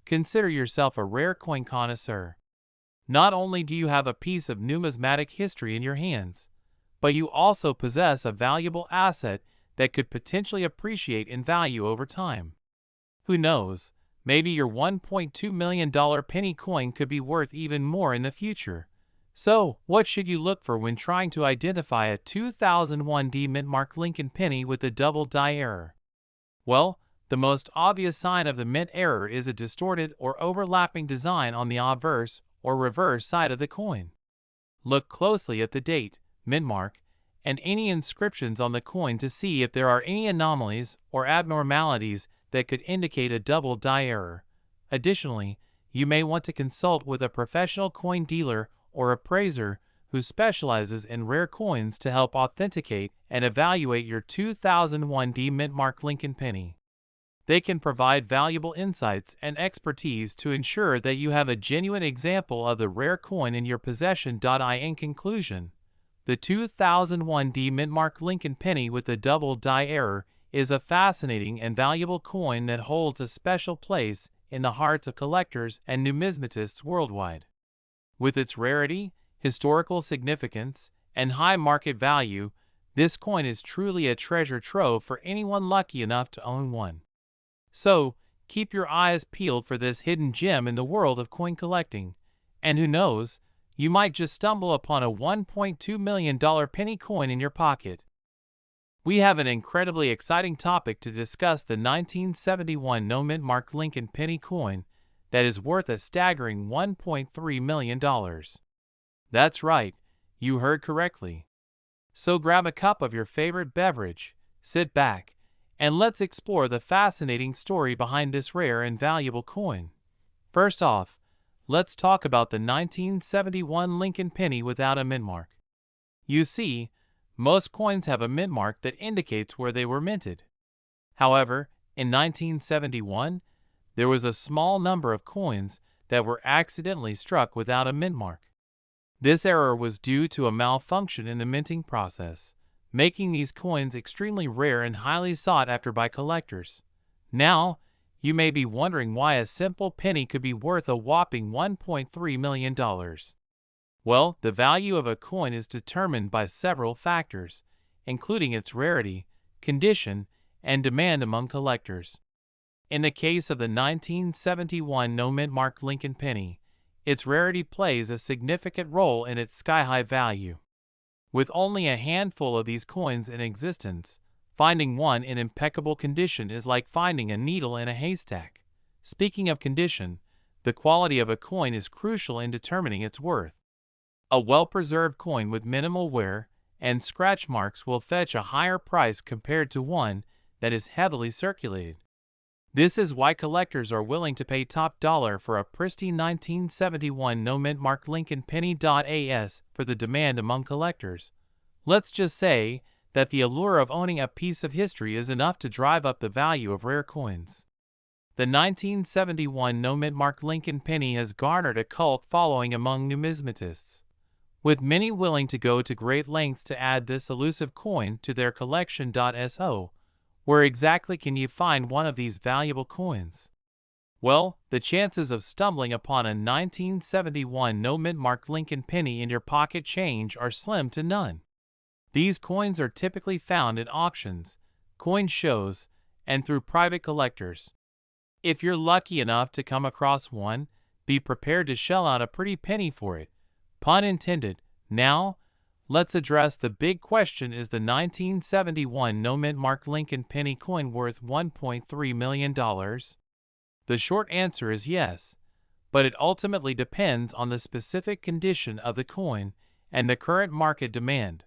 consider yourself a rare coin connoisseur. Not only do you have a piece of numismatic history in your hands, but you also possess a valuable asset that could potentially appreciate in value over time. Who knows, maybe your $1.2 million penny coin could be worth even more in the future. So, what should you look for when trying to identify a 2001 Mintmark Lincoln penny with a double die error? Well, the most obvious sign of the mint error is a distorted or overlapping design on the obverse or reverse side of the coin. Look closely at the date, Mintmark, and any inscriptions on the coin to see if there are any anomalies or abnormalities that could indicate a double die error. Additionally, you may want to consult with a professional coin dealer or appraiser who specializes in rare coins to help authenticate and evaluate your 2001 Mintmark Lincoln penny. They can provide valuable insights and expertise to ensure that you have a genuine example of the rare coin in your possession. In conclusion, the 2001 Mintmark Lincoln penny with the double die error is a fascinating and valuable coin that holds a special place in the hearts of collectors and numismatists worldwide. With its rarity, historical significance, and high market value, this coin is truly a treasure trove for anyone lucky enough to own one. So, keep your eyes peeled for this hidden gem in the world of coin collecting, and who knows, you might just stumble upon a $1.2 million penny coin in your pocket. We have an incredibly exciting topic to discuss: the 1971 No Mintmark Lincoln penny coin that is worth a staggering $1.3 million. That's right, you heard correctly. So grab a cup of your favorite beverage, sit back, and let's explore the fascinating story behind this rare and valuable coin. First off, let's talk about the 1971 Lincoln penny without a mintmark. You see, most coins have a mintmark that indicates where they were minted. However, in 1971, there was a small number of coins that were accidentally struck without a mintmark. This error was due to a malfunction in the minting process, making these coins extremely rare and highly sought after by collectors. Now, you may be wondering why a simple penny could be worth a whopping $1.3 million. Well, the value of a coin is determined by several factors, including its rarity, condition, and demand among collectors. In the case of the 1971 No Linc Penny, its rarity plays a significant role in its sky-high value. With only a handful of these coins in existence, finding one in impeccable condition is like finding a needle in a haystack. Speaking of condition, the quality of a coin is crucial in determining its worth. A well-preserved coin with minimal wear and scratch marks will fetch a higher price compared to one that is heavily circulated. This is why collectors are willing to pay top dollar for a pristine 1971 No Linc Penny. As for the demand among collectors, let's just say that the allure of owning a piece of history is enough to drive up the value of rare coins. The 1971 No Linc Penny has garnered a cult following among numismatists, with many willing to go to great lengths to add this elusive coin to their collection. So, where exactly can you find one of these valuable coins? Well, the chances of stumbling upon a 1971 No Linc Penny in your pocket change are slim to none. These coins are typically found in auctions, coin shows, and through private collectors. If you're lucky enough to come across one, be prepared to shell out a pretty penny for it. Pun intended. Now, let's address the big question: is the 1971 No Linc Penny coin worth $1.3 million? The short answer is yes, but it ultimately depends on the specific condition of the coin and the current market demand.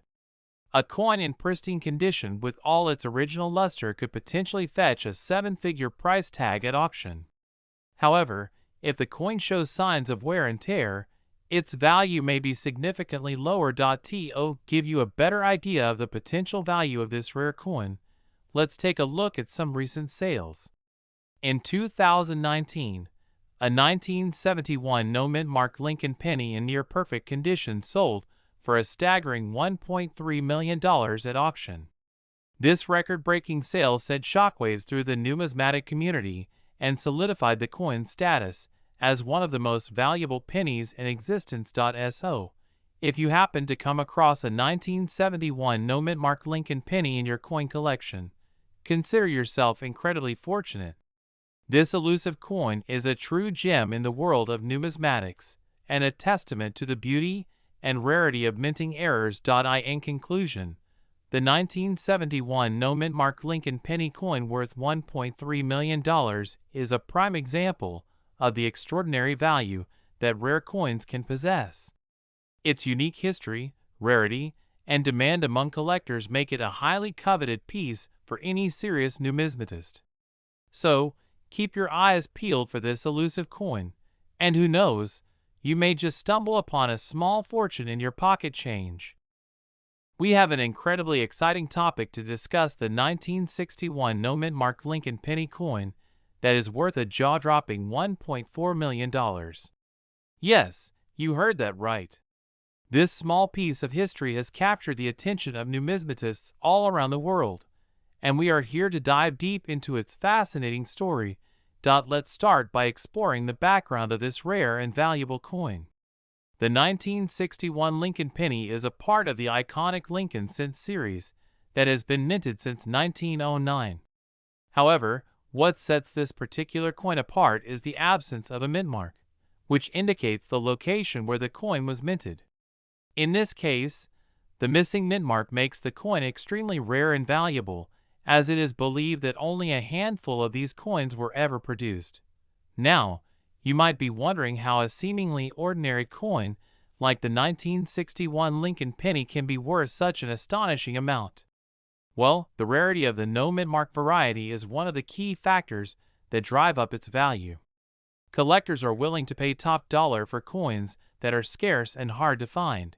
A coin in pristine condition with all its original luster could potentially fetch a seven-figure price tag at auction. However, if the coin shows signs of wear and tear, its value may be significantly lower. To give you a better idea of the potential value of this rare coin, let's take a look at some recent sales. In 2019, a 1971 No Linc Penny in near-perfect condition sold for a staggering $1.3 million at auction. This record-breaking sale sent shockwaves through the numismatic community and solidified the coin's status as one of the most valuable pennies in existence. So, if you happen to come across a 1971 No Linc Penny in your coin collection, consider yourself incredibly fortunate. This elusive coin is a true gem in the world of numismatics and a testament to the beauty and rarity of minting errors. In conclusion, the 1971 No Linc Penny coin worth $1.3 million is a prime example of the extraordinary value that rare coins can possess. Its unique history, rarity, and demand among collectors make it a highly coveted piece for any serious numismatist. So, keep your eyes peeled for this elusive coin, and who knows, you may just stumble upon a small fortune in your pocket change. We have an incredibly exciting topic to discuss: the 1961 No Linc Penny coin that is worth a jaw-dropping $1.4 million. Yes, you heard that right. This small piece of history has captured the attention of numismatists all around the world, and we are here to dive deep into its fascinating story. Let's start by exploring the background of this rare and valuable coin. The 1961 Lincoln Penny is a part of the iconic Lincoln Cent series that has been minted since 1909. However, what sets this particular coin apart is the absence of a mint mark, which indicates the location where the coin was minted. In this case, the missing mint mark makes the coin extremely rare and valuable, as it is believed that only a handful of these coins were ever produced. Now, you might be wondering how a seemingly ordinary coin like the 1961 Lincoln Penny can be worth such an astonishing amount. Well, the rarity of the no mint mark variety is one of the key factors that drive up its value. Collectors are willing to pay top dollar for coins that are scarce and hard to find,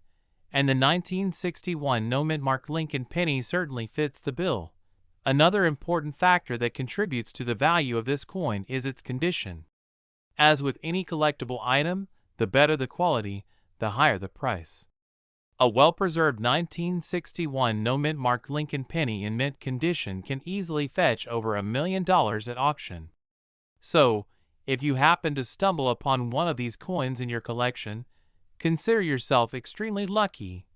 and the 1961 no mint mark Lincoln Penny certainly fits the bill. Another important factor that contributes to the value of this coin is its condition. As with any collectible item, the better the quality, the higher the price. A well-preserved 1961 no mint mark Lincoln Penny in mint condition can easily fetch over $1 million at auction. So, if you happen to stumble upon one of these coins in your collection, consider yourself extremely lucky.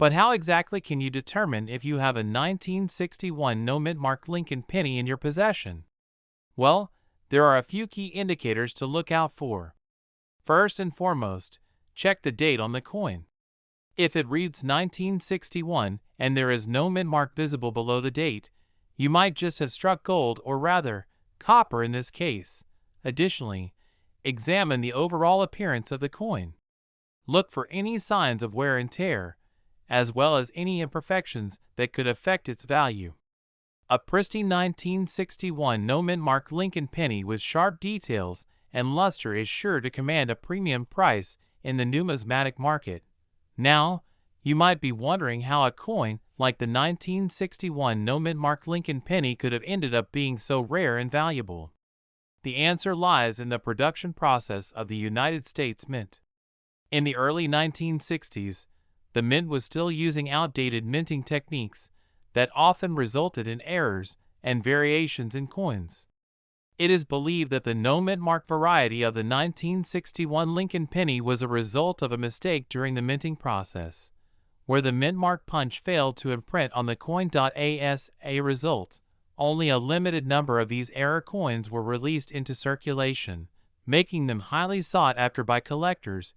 But how exactly can you determine if you have a 1961 No Mintmark Lincoln penny in your possession? Well, there are a few key indicators to look out for. First and foremost, check the date on the coin. If it reads 1961 and there is no mint mark visible below the date, you might just have struck gold, or rather, copper in this case. Additionally, examine the overall appearance of the coin. Look for any signs of wear and tear, as well as any imperfections that could affect its value. A pristine 1961 No Mintmark Lincoln penny with sharp details and luster is sure to command a premium price in the numismatic market. Now, you might be wondering how a coin like the 1961 No Mintmark Lincoln penny could have ended up being so rare and valuable. The answer lies in the production process of the United States Mint. In the early 1960s, the Mint was still using outdated minting techniques that often resulted in errors and variations in coins. It is believed that the no Mintmark variety of the 1961 Lincoln penny was a result of a mistake during the minting process, where the Mintmark punch failed to imprint on the coin. As a result, only a limited number of these error coins were released into circulation, making them highly sought after by collectors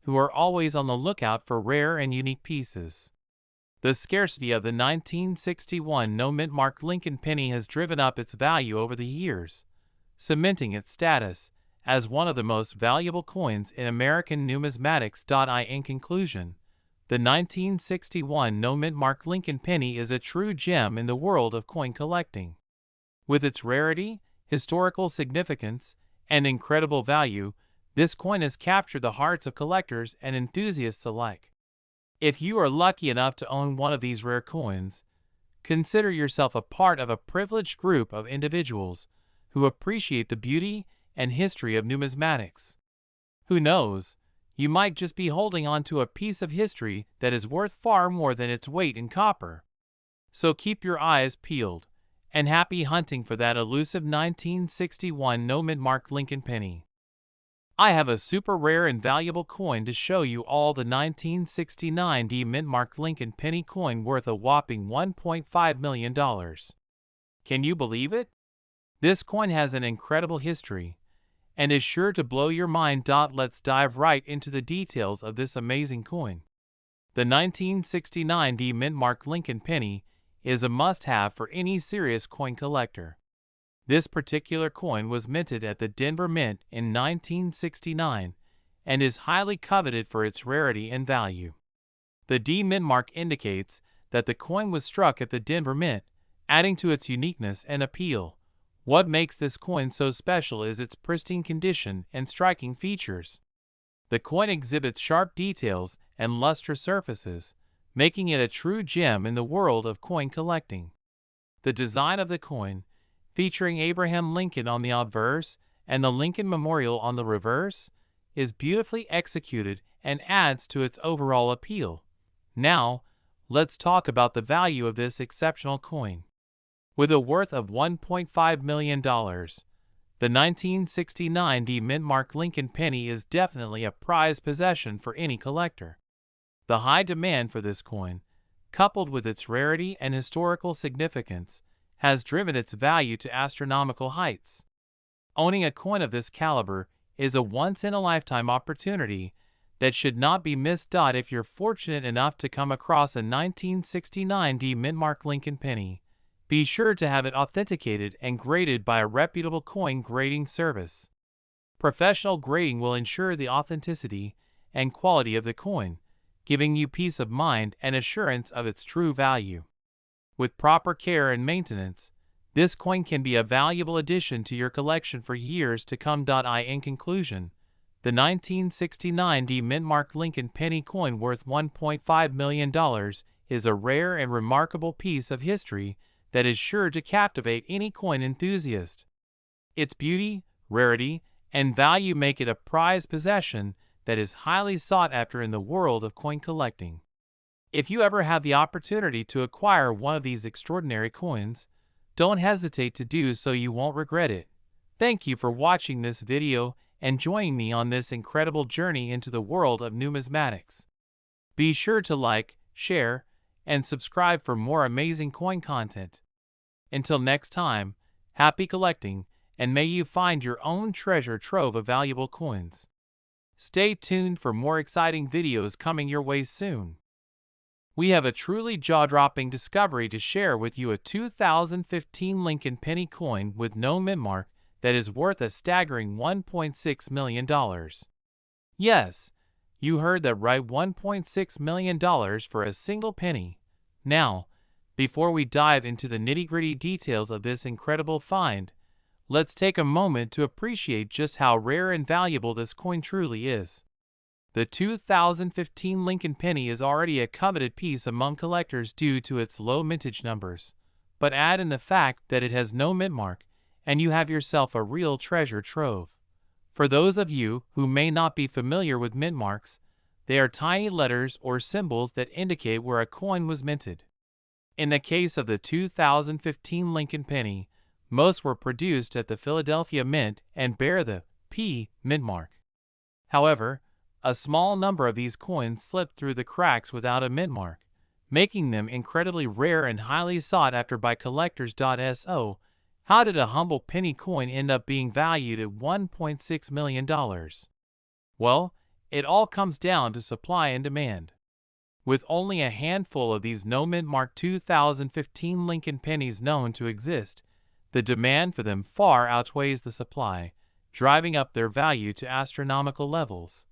who are always on the lookout for rare and unique pieces. The scarcity of the 1961 No Mintmark Lincoln penny has driven up its value over the years, cementing its status as one of the most valuable coins in American numismatics. In conclusion, the 1961 No Mintmark Lincoln penny is a true gem in the world of coin collecting. With its rarity, historical significance, and incredible value, this coin has captured the hearts of collectors and enthusiasts alike. If you are lucky enough to own one of these rare coins, consider yourself a part of a privileged group of individuals who appreciate the beauty and history of numismatics. Who knows, you might just be holding on to a piece of history that is worth far more than its weight in copper. So keep your eyes peeled, and happy hunting for that elusive 1961 No Mintmark Lincoln penny. I have a super rare and valuable coin to show you all. The 1969 Mintmark Lincoln penny coin worth a whopping $1.5 million. Can you believe it? This coin has an incredible history and is sure to blow your mind. Let's dive right into the details of this amazing coin. The 1969 Mintmark Lincoln penny is a must-have for any serious coin collector. This particular coin was minted at the Denver Mint in 1969 and is highly coveted for its rarity and value. The D mint mark indicates that the coin was struck at the Denver Mint, adding to its uniqueness and appeal. What makes this coin so special is its pristine condition and striking features. The coin exhibits sharp details and lustrous surfaces, making it a true gem in the world of coin collecting. The design of the coin, featuring Abraham Lincoln on the obverse and the Lincoln Memorial on the reverse, is beautifully executed and adds to its overall appeal. Now, let's talk about the value of this exceptional coin. With a worth of $1.5 million, the 1969 Mintmark Lincoln penny is definitely a prized possession for any collector. The high demand for this coin, coupled with its rarity and historical significance, has driven its value to astronomical heights. Owning a coin of this caliber is a once-in-a-lifetime opportunity that should not be missed. If you're fortunate enough to come across a 1969 Mintmark Lincoln penny, be sure to have it authenticated and graded by a reputable coin grading service. Professional grading will ensure the authenticity and quality of the coin, giving you peace of mind and assurance of its true value. With proper care and maintenance, this coin can be a valuable addition to your collection for years to come. In conclusion, the 1969 Mintmark Lincoln penny coin worth $1.5 million is a rare and remarkable piece of history that is sure to captivate any coin enthusiast. Its beauty, rarity, and value make it a prized possession that is highly sought after in the world of coin collecting. If you ever have the opportunity to acquire one of these extraordinary coins, don't hesitate to do so. You won't regret it. Thank you for watching this video and joining me on this incredible journey into the world of numismatics. Be sure to like, share, and subscribe for more amazing coin content. Until next time, happy collecting, and may you find your own treasure trove of valuable coins. Stay tuned for more exciting videos coming your way soon. We have a truly jaw-dropping discovery to share with you: a 2015 Lincoln Penny coin with no Mintmark that is worth a staggering $1.6 million. Yes, you heard that right, $1.6 million for a single penny. Now, before we dive into the nitty-gritty details of this incredible find, let's take a moment to appreciate just how rare and valuable this coin truly is. The 2015 Lincoln Penny is already a coveted piece among collectors due to its low mintage numbers, but add in the fact that it has no Mintmark, and you have yourself a real treasure trove. For those of you who may not be familiar with Mintmarks, they are tiny letters or symbols that indicate where a coin was minted. In the case of the 2015 Lincoln Penny, most were produced at the Philadelphia Mint and bear the P Mintmark. However, a small number of these coins slipped through the cracks without a Mintmark, making them incredibly rare and highly sought after by collectors. So, how did a humble penny coin end up being valued at $1.6 million? Well, it all comes down to supply and demand. With only a handful of these no Mintmark 2015 Lincoln pennies known to exist, the demand for them far outweighs the supply, driving up their value to astronomical levels.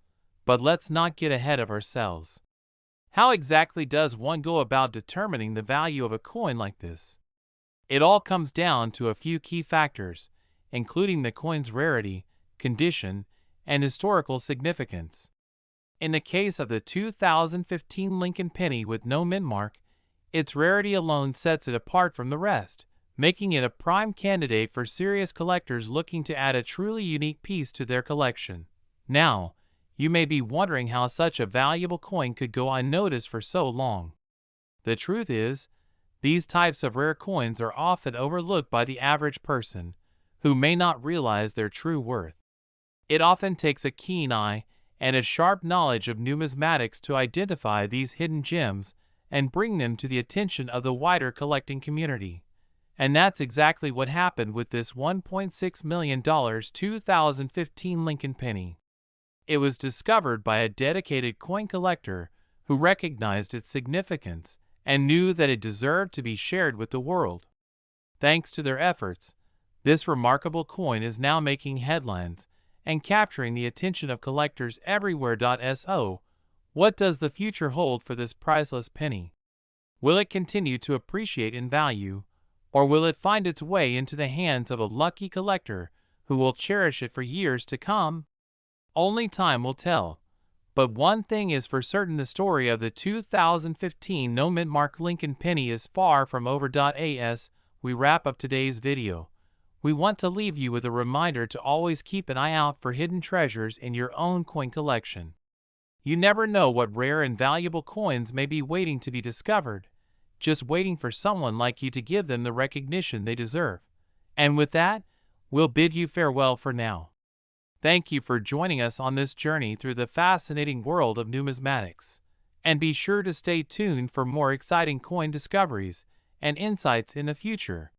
But let's not get ahead of ourselves. How exactly does one go about determining the value of a coin like this? It all comes down to a few key factors, including the coin's rarity, condition, and historical significance. In the case of the 2015 Lincoln Penny with no Mintmark, its rarity alone sets it apart from the rest, making it a prime candidate for serious collectors looking to add a truly unique piece to their collection. Now, you may be wondering how such a valuable coin could go unnoticed for so long. The truth is, these types of rare coins are often overlooked by the average person, who may not realize their true worth. It often takes a keen eye and a sharp knowledge of numismatics to identify these hidden gems and bring them to the attention of the wider collecting community. And that's exactly what happened with this $1.6 million 2015 Lincoln Penny. It was discovered by a dedicated coin collector who recognized its significance and knew that it deserved to be shared with the world. Thanks to their efforts, this remarkable coin is now making headlines and capturing the attention of collectors everywhere. So, what does the future hold for this priceless penny? Will it continue to appreciate in value, or will it find its way into the hands of a lucky collector who will cherish it for years to come? Only time will tell. But one thing is for certain: the story of the 2015 no Mintmark Lincoln Penny is far from over. As we wrap up today's video, we want to leave you with a reminder to always keep an eye out for hidden treasures in your own coin collection. You never know what rare and valuable coins may be waiting to be discovered, just waiting for someone like you to give them the recognition they deserve. And with that, we'll bid you farewell for now. Thank you for joining us on this journey through the fascinating world of numismatics. And be sure to stay tuned for more exciting coin discoveries and insights in the future.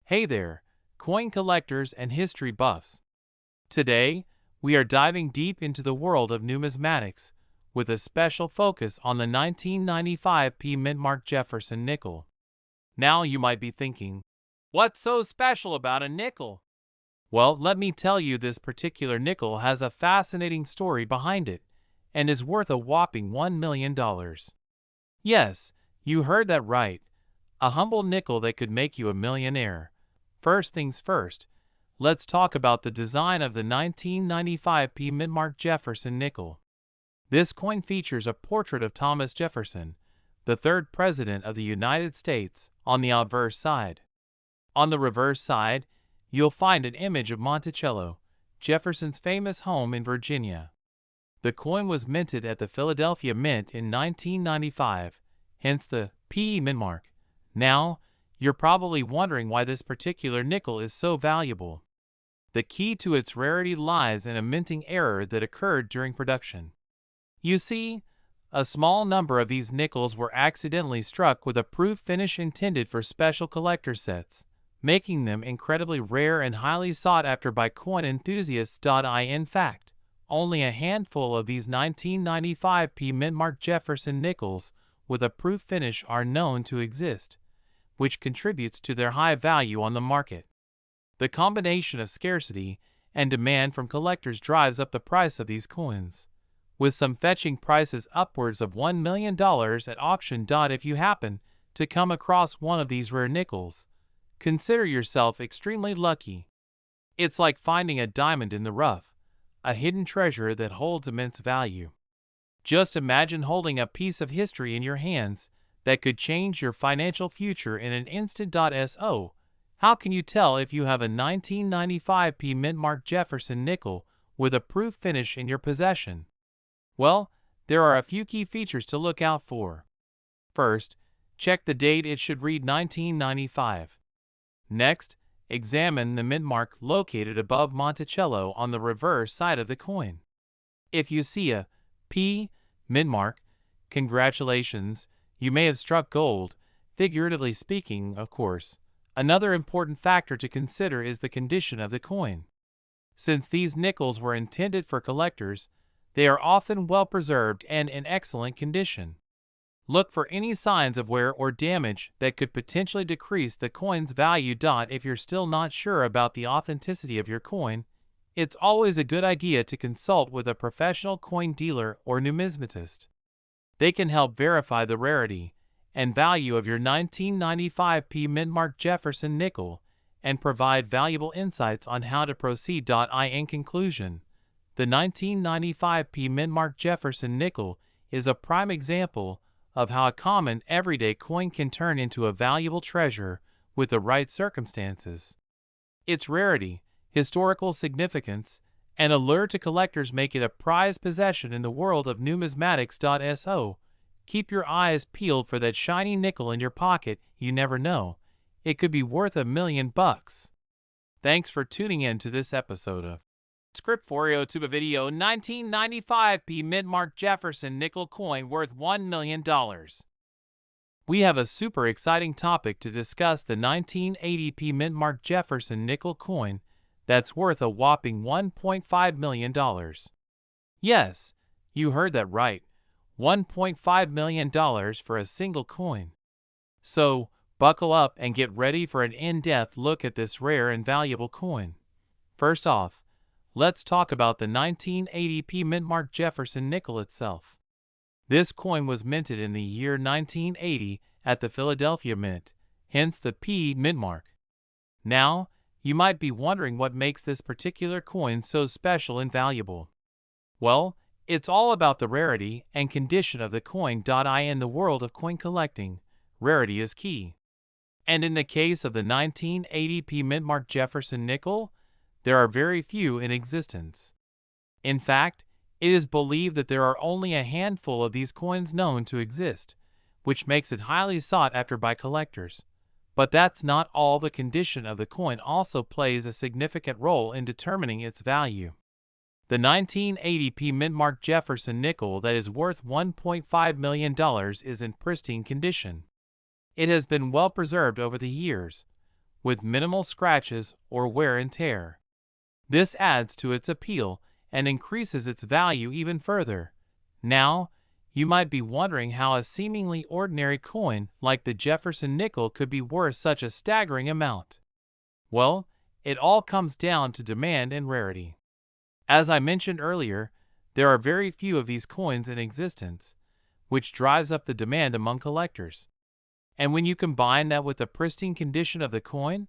Hey there, coin collectors and history buffs. Today, we are diving deep into the world of numismatics, with a special focus on the 1995 P Mintmark Jefferson nickel. Now you might be thinking, what's so special about a nickel? Well, let me tell you, this particular nickel has a fascinating story behind it, and is worth a whopping $1 million. Yes, you heard that right. A humble nickel that could make you a millionaire. First things first, let's talk about the design of the 1995 P Mintmark Jefferson nickel. This coin features a portrait of Thomas Jefferson, the third president of the United States, on the obverse side. On the reverse side, you'll find an image of Monticello, Jefferson's famous home in Virginia. The coin was minted at the Philadelphia Mint in 1995, hence the P Mintmark. Now, you're probably wondering why this particular nickel is so valuable. The key to its rarity lies in a minting error that occurred during production. You see, a small number of these nickels were accidentally struck with a proof finish intended for special collector sets, making them incredibly rare and highly sought after by coin enthusiasts. In fact, only a handful of these 1995p Mintmark Jefferson nickels with a proof finish are known to exist, which contributes to their high value on the market. The combination of scarcity and demand from collectors drives up the price of these coins, with some fetching prices upwards of $1 million at auction. If you happen to come across one of these rare nickels, consider yourself extremely lucky. It's like finding a diamond in the rough, a hidden treasure that holds immense value. Just imagine holding a piece of history in your hands that could change your financial future in an instant. So, how can you tell if you have a 1995p Mintmark Jefferson nickel with a proof finish in your possession? Well, there are a few key features to look out for. First, check the date. It should read 1995. Next, examine the mint mark located above Monticello on the reverse side of the coin. If you see a P mint mark, congratulations, you may have struck gold, figuratively speaking, of course. Another important factor to consider is the condition of the coin. Since these nickels were intended for collectors, they are often well preserved and in excellent condition. Look for any signs of wear or damage that could potentially decrease the coin's value. If you're still not sure about the authenticity of your coin, it's always a good idea to consult with a professional coin dealer or numismatist. They can help verify the rarity and value of your 1995p Mintmark Jefferson nickel and provide valuable insights on how to proceed. In conclusion, the 1995p Mintmark Jefferson nickel is a prime example of how a common everyday coin can turn into a valuable treasure with the right circumstances. Its rarity, historical significance, and allure to collectors make it a prized possession in the world of numismatics. So, keep your eyes peeled for that shiny nickel in your pocket. You never know, it could be worth $1 million. Thanks for tuning in to this episode of Script for YouTube video. 1995p Mintmark Jefferson nickel coin worth $1 million. We have a super exciting topic to discuss: the 1980p Mintmark Jefferson nickel coin that's worth a whopping $1.5 million. Yes, you heard that right, $1.5 million for a single coin. So, buckle up and get ready for an in-depth look at this rare and valuable coin. First off, let's talk about the 1980p Mintmark Jefferson nickel itself. This coin was minted in the year 1980 at the Philadelphia Mint, hence the P Mintmark. Now, you might be wondering what makes this particular coin so special and valuable. Well, it's all about the rarity and condition of the coin. In the world of coin collecting, rarity is key. And in the case of the 1980p Mintmark Jefferson nickel, there are very few in existence. In fact, it is believed that there are only a handful of these coins known to exist, which makes it highly sought after by collectors. But that's not all. The condition of the coin also plays a significant role in determining its value. The 1980p Mintmark Jefferson nickel that is worth $1.5 million is in pristine condition. It has been well preserved over the years, with minimal scratches or wear and tear. This adds to its appeal and increases its value even further. Now, you might be wondering how a seemingly ordinary coin like the Jefferson nickel could be worth such a staggering amount. Well, it all comes down to demand and rarity. As I mentioned earlier, there are very few of these coins in existence, which drives up the demand among collectors. And when you combine that with the pristine condition of the coin,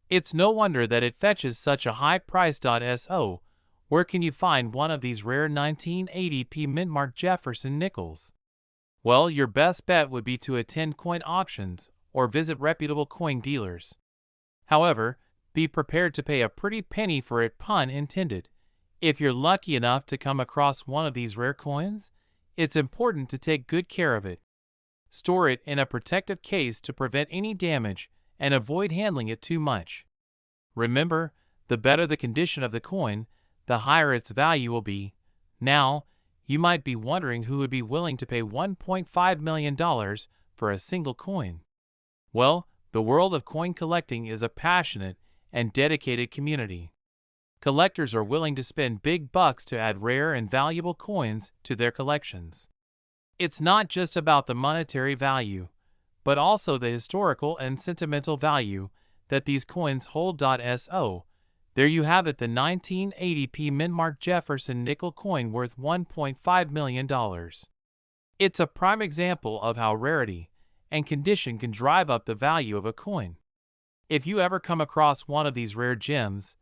it's no wonder that it fetches such a high price. So, where can you find one of these rare 1980p Mintmark Jefferson nickels? Well, your best bet would be to attend coin auctions or visit reputable coin dealers. However, be prepared to pay a pretty penny for it, pun intended. If you're lucky enough to come across one of these rare coins, it's important to take good care of it. Store it in a protective case to prevent any damage and avoid handling it too much. Remember, the better the condition of the coin, the higher its value will be. Now, you might be wondering who would be willing to pay $1.5 million for a single coin. Well, the world of coin collecting is a passionate and dedicated community. Collectors are willing to spend big bucks to add rare and valuable coins to their collections. It's not just about the monetary value, but also the historical and sentimental value that these coins hold. So, there you have it, the 1980p Mintmark Jefferson nickel coin worth $1.5 million. It's a prime example of how rarity and condition can drive up the value of a coin. If you ever come across one of these rare gems,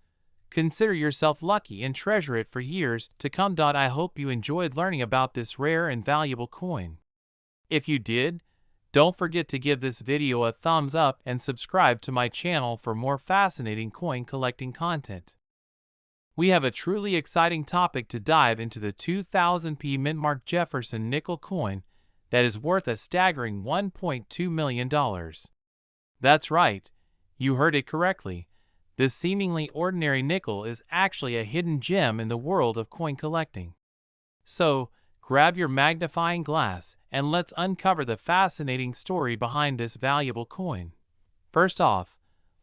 consider yourself lucky and treasure it for years to come. I hope you enjoyed learning about this rare and valuable coin. If you did, don't forget to give this video a thumbs up and subscribe to my channel for more fascinating coin collecting content. We have a truly exciting topic to dive into: the 2000p Mintmark Jefferson nickel coin that is worth a staggering $1.2 million. That's right, you heard it correctly. This seemingly ordinary nickel is actually a hidden gem in the world of coin collecting. So, grab your magnifying glass and let's uncover the fascinating story behind this valuable coin. First off,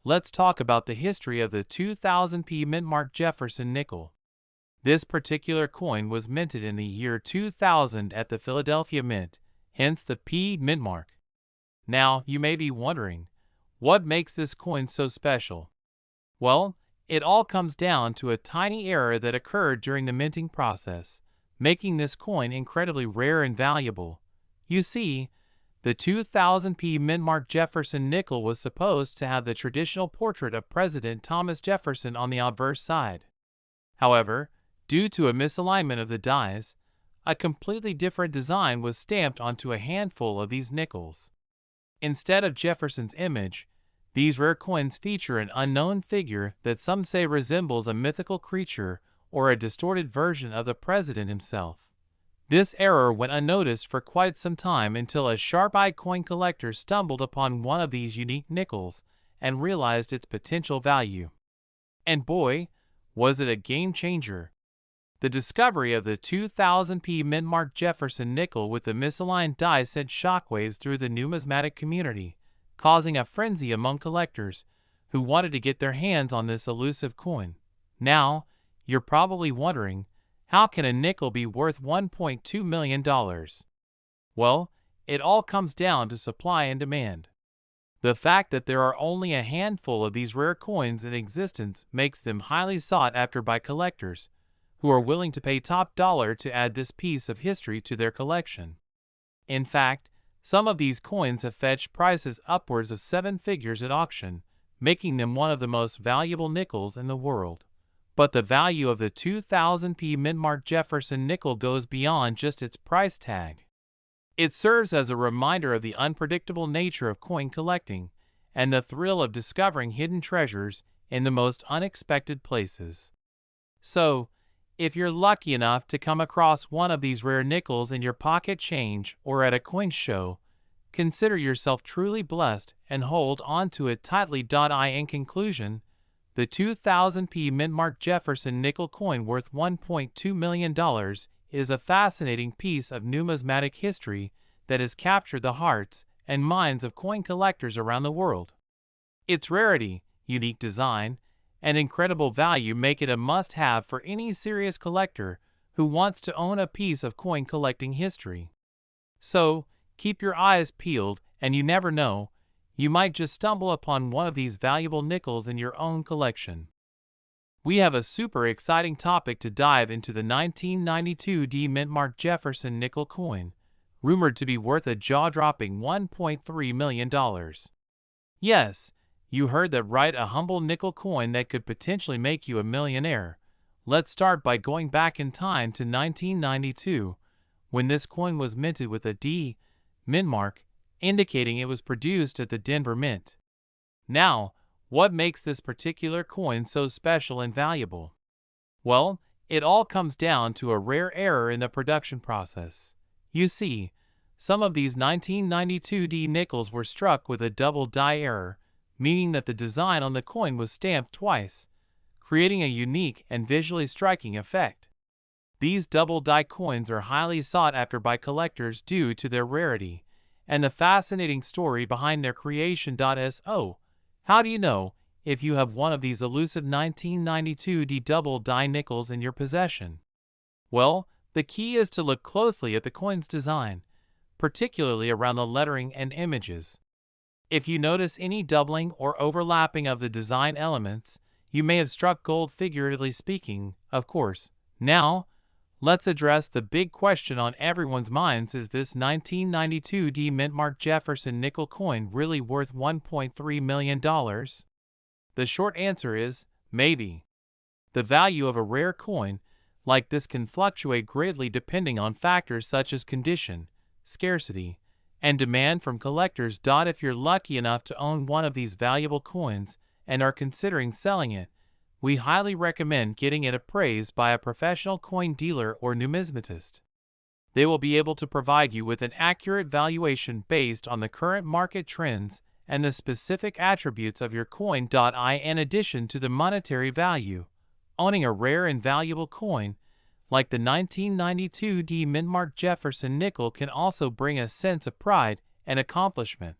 let's talk about the history of the 2000p Mintmark Jefferson nickel. This particular coin was minted in the year 2000 at the Philadelphia Mint, hence the P Mintmark. Now, you may be wondering, what makes this coin so special? Well, it all comes down to a tiny error that occurred during the minting process, making this coin incredibly rare and valuable. You see, the 2000p Mintmark Jefferson nickel was supposed to have the traditional portrait of President Thomas Jefferson on the obverse side. However, due to a misalignment of the dies, a completely different design was stamped onto a handful of these nickels. Instead of Jefferson's image, these rare coins feature an unknown figure that some say resembles a mythical creature or a distorted version of the president himself. This error went unnoticed for quite some time until a sharp-eyed coin collector stumbled upon one of these unique nickels and realized its potential value. And boy, was it a game changer! The discovery of the 2000p Mintmark Jefferson nickel with the misaligned die sent shockwaves through the numismatic community, causing a frenzy among collectors who wanted to get their hands on this elusive coin. Now, you're probably wondering, how can a nickel be worth $1.2 million? Well, it all comes down to supply and demand. The fact that there are only a handful of these rare coins in existence makes them highly sought after by collectors, who are willing to pay top dollar to add this piece of history to their collection. In fact, some of these coins have fetched prices upwards of 7 figures at auction, making them one of the most valuable nickels in the world. But the value of the 2000p Mintmark Jefferson nickel goes beyond just its price tag. It serves as a reminder of the unpredictable nature of coin collecting and the thrill of discovering hidden treasures in the most unexpected places. So, if you're lucky enough to come across one of these rare nickels in your pocket change or at a coin show, consider yourself truly blessed and hold on to it tightly. In conclusion, the 2000p Mintmark Jefferson nickel coin worth $1.2 million is a fascinating piece of numismatic history that has captured the hearts and minds of coin collectors around the world. Its rarity, unique design, and incredible value make it a must-have for any serious collector who wants to own a piece of coin collecting history. So, keep your eyes peeled, and you never know, you might just stumble upon one of these valuable nickels in your own collection. We have a super exciting topic to dive into: the 1992D Mintmark Jefferson nickel coin, rumored to be worth a jaw-dropping $1.3 million. Yes, you heard that right, a humble nickel coin that could potentially make you a millionaire. Let's start by going back in time to 1992, when this coin was minted with a D Mintmark, indicating it was produced at the Denver Mint. Now, what makes this particular coin so special and valuable? Well, it all comes down to a rare error in the production process. You see, some of these 1992D nickels were struck with a double die error, meaning that the design on the coin was stamped twice, creating a unique and visually striking effect. These double-die coins are highly sought after by collectors due to their rarity and the fascinating story behind their creation. So, how do you know if you have one of these elusive 1992 double-die nickels in your possession? Well, the key is to look closely at the coin's design, particularly around the lettering and images. If you notice any doubling or overlapping of the design elements, you may have struck gold, figuratively speaking, of course. Now, let's address the big question on everyone's minds: is this 1992 Mintmark Jefferson nickel coin really worth $1.3 million? The short answer is, maybe. The value of a rare coin like this can fluctuate greatly depending on factors such as condition, scarcity, and demand from collectors. If you're lucky enough to own one of these valuable coins and are considering selling it, we highly recommend getting it appraised by a professional coin dealer or numismatist. They will be able to provide you with an accurate valuation based on the current market trends and the specific attributes of your coin. In addition to the monetary value, owning a rare and valuable coin like the 1992 Mintmark Jefferson nickel can also bring a sense of pride and accomplishment.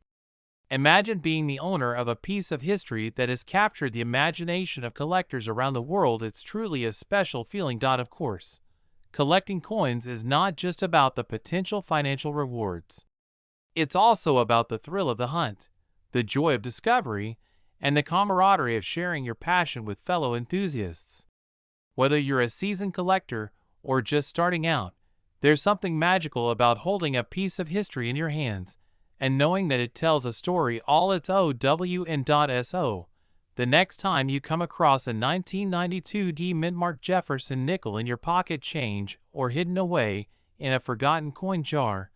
Imagine being the owner of a piece of history that has captured the imagination of collectors around the world. It's truly a special feeling. Of course, collecting coins is not just about the potential financial rewards. It's also about the thrill of the hunt, the joy of discovery, and the camaraderie of sharing your passion with fellow enthusiasts. Whether you're a seasoned collector or just starting out, there's something magical about holding a piece of history in your hands and knowing that it tells a story all its own. So, the next time you come across a 1992 Mintmark Jefferson nickel in your pocket change or hidden away in a forgotten coin jar,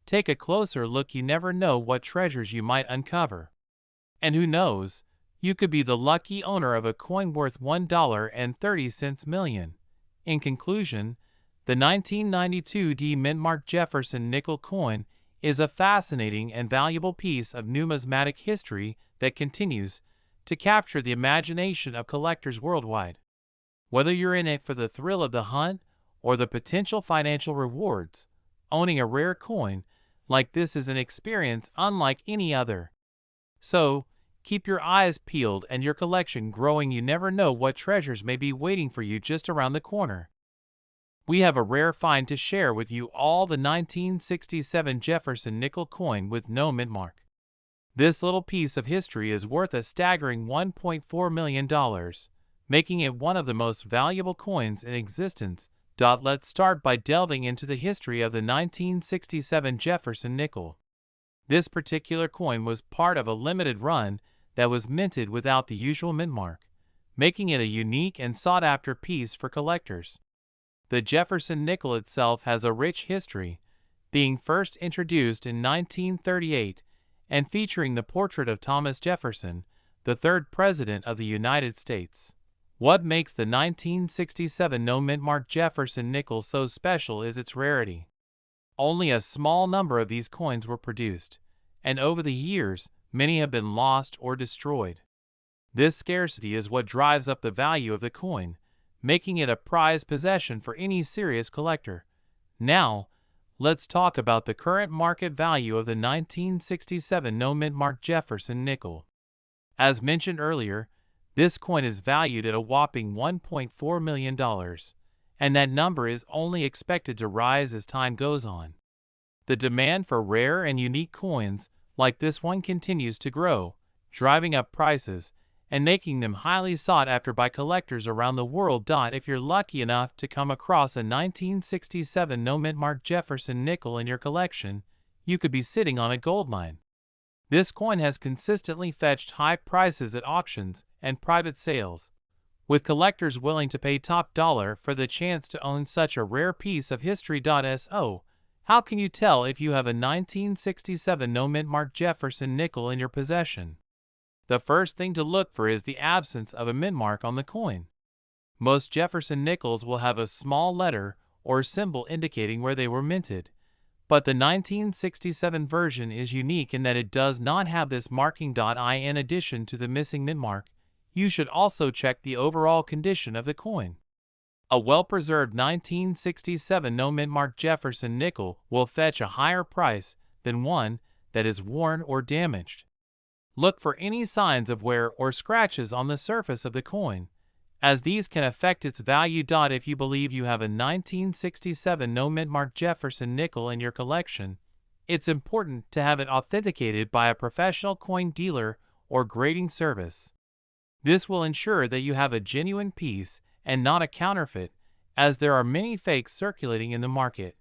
take a closer look. You never know what treasures you might uncover. And who knows, you could be the lucky owner of a coin worth $1.30 million. In conclusion, the 1992 Mintmark Jefferson nickel coin is a fascinating and valuable piece of numismatic history that continues to capture the imagination of collectors worldwide. Whether you're in it for the thrill of the hunt or the potential financial rewards, owning a rare coin like this is an experience unlike any other. So, keep your eyes peeled and your collection growing. You never know what treasures may be waiting for you just around the corner. We have a rare find to share with you all: the 1967 Jefferson nickel coin with no Mintmark. This little piece of history is worth a staggering $1.4 million, making it one of the most valuable coins in existence. Let's start by delving into the history of the 1967 Jefferson nickel. This particular coin was part of a limited run that was minted without the usual Mintmark, making it a unique and sought-after piece for collectors. The Jefferson nickel itself has a rich history, being first introduced in 1938 and featuring the portrait of Thomas Jefferson, the third President of the United States. What makes the 1967 No Mintmark Jefferson nickel so special is its rarity. Only a small number of these coins were produced, and over the years, many have been lost or destroyed. This scarcity is what drives up the value of the coin, making it a prized possession for any serious collector. Now, let's talk about the current market value of the 1967 No Mintmark Jefferson nickel. As mentioned earlier, this coin is valued at a whopping $1.4 million, and that number is only expected to rise as time goes on. The demand for rare and unique coins like this one continues to grow, driving up prices and making them highly sought after by collectors around the world. If you're lucky enough to come across a 1967 No Mintmark Jefferson nickel in your collection, you could be sitting on a goldmine. This coin has consistently fetched high prices at auctions and private sales, with collectors willing to pay top dollar for the chance to own such a rare piece of history. So, how can you tell if you have a 1967 No Mintmark Jefferson nickel in your possession? The first thing to look for is the absence of a Mintmark on the coin. Most Jefferson nickels will have a small letter or symbol indicating where they were minted, but the 1967 version is unique in that it does not have this marking. In addition to the missing Mintmark, you should also check the overall condition of the coin. A well-preserved 1967 No Mintmark Jefferson nickel will fetch a higher price than one that is worn or damaged. Look for any signs of wear or scratches on the surface of the coin, as these can affect its value. If you believe you have a 1967 No Mintmark Jefferson nickel in your collection, it's important to have it authenticated by a professional coin dealer or grading service. This will ensure that you have a genuine piece and not a counterfeit, as there are many fakes circulating in the market.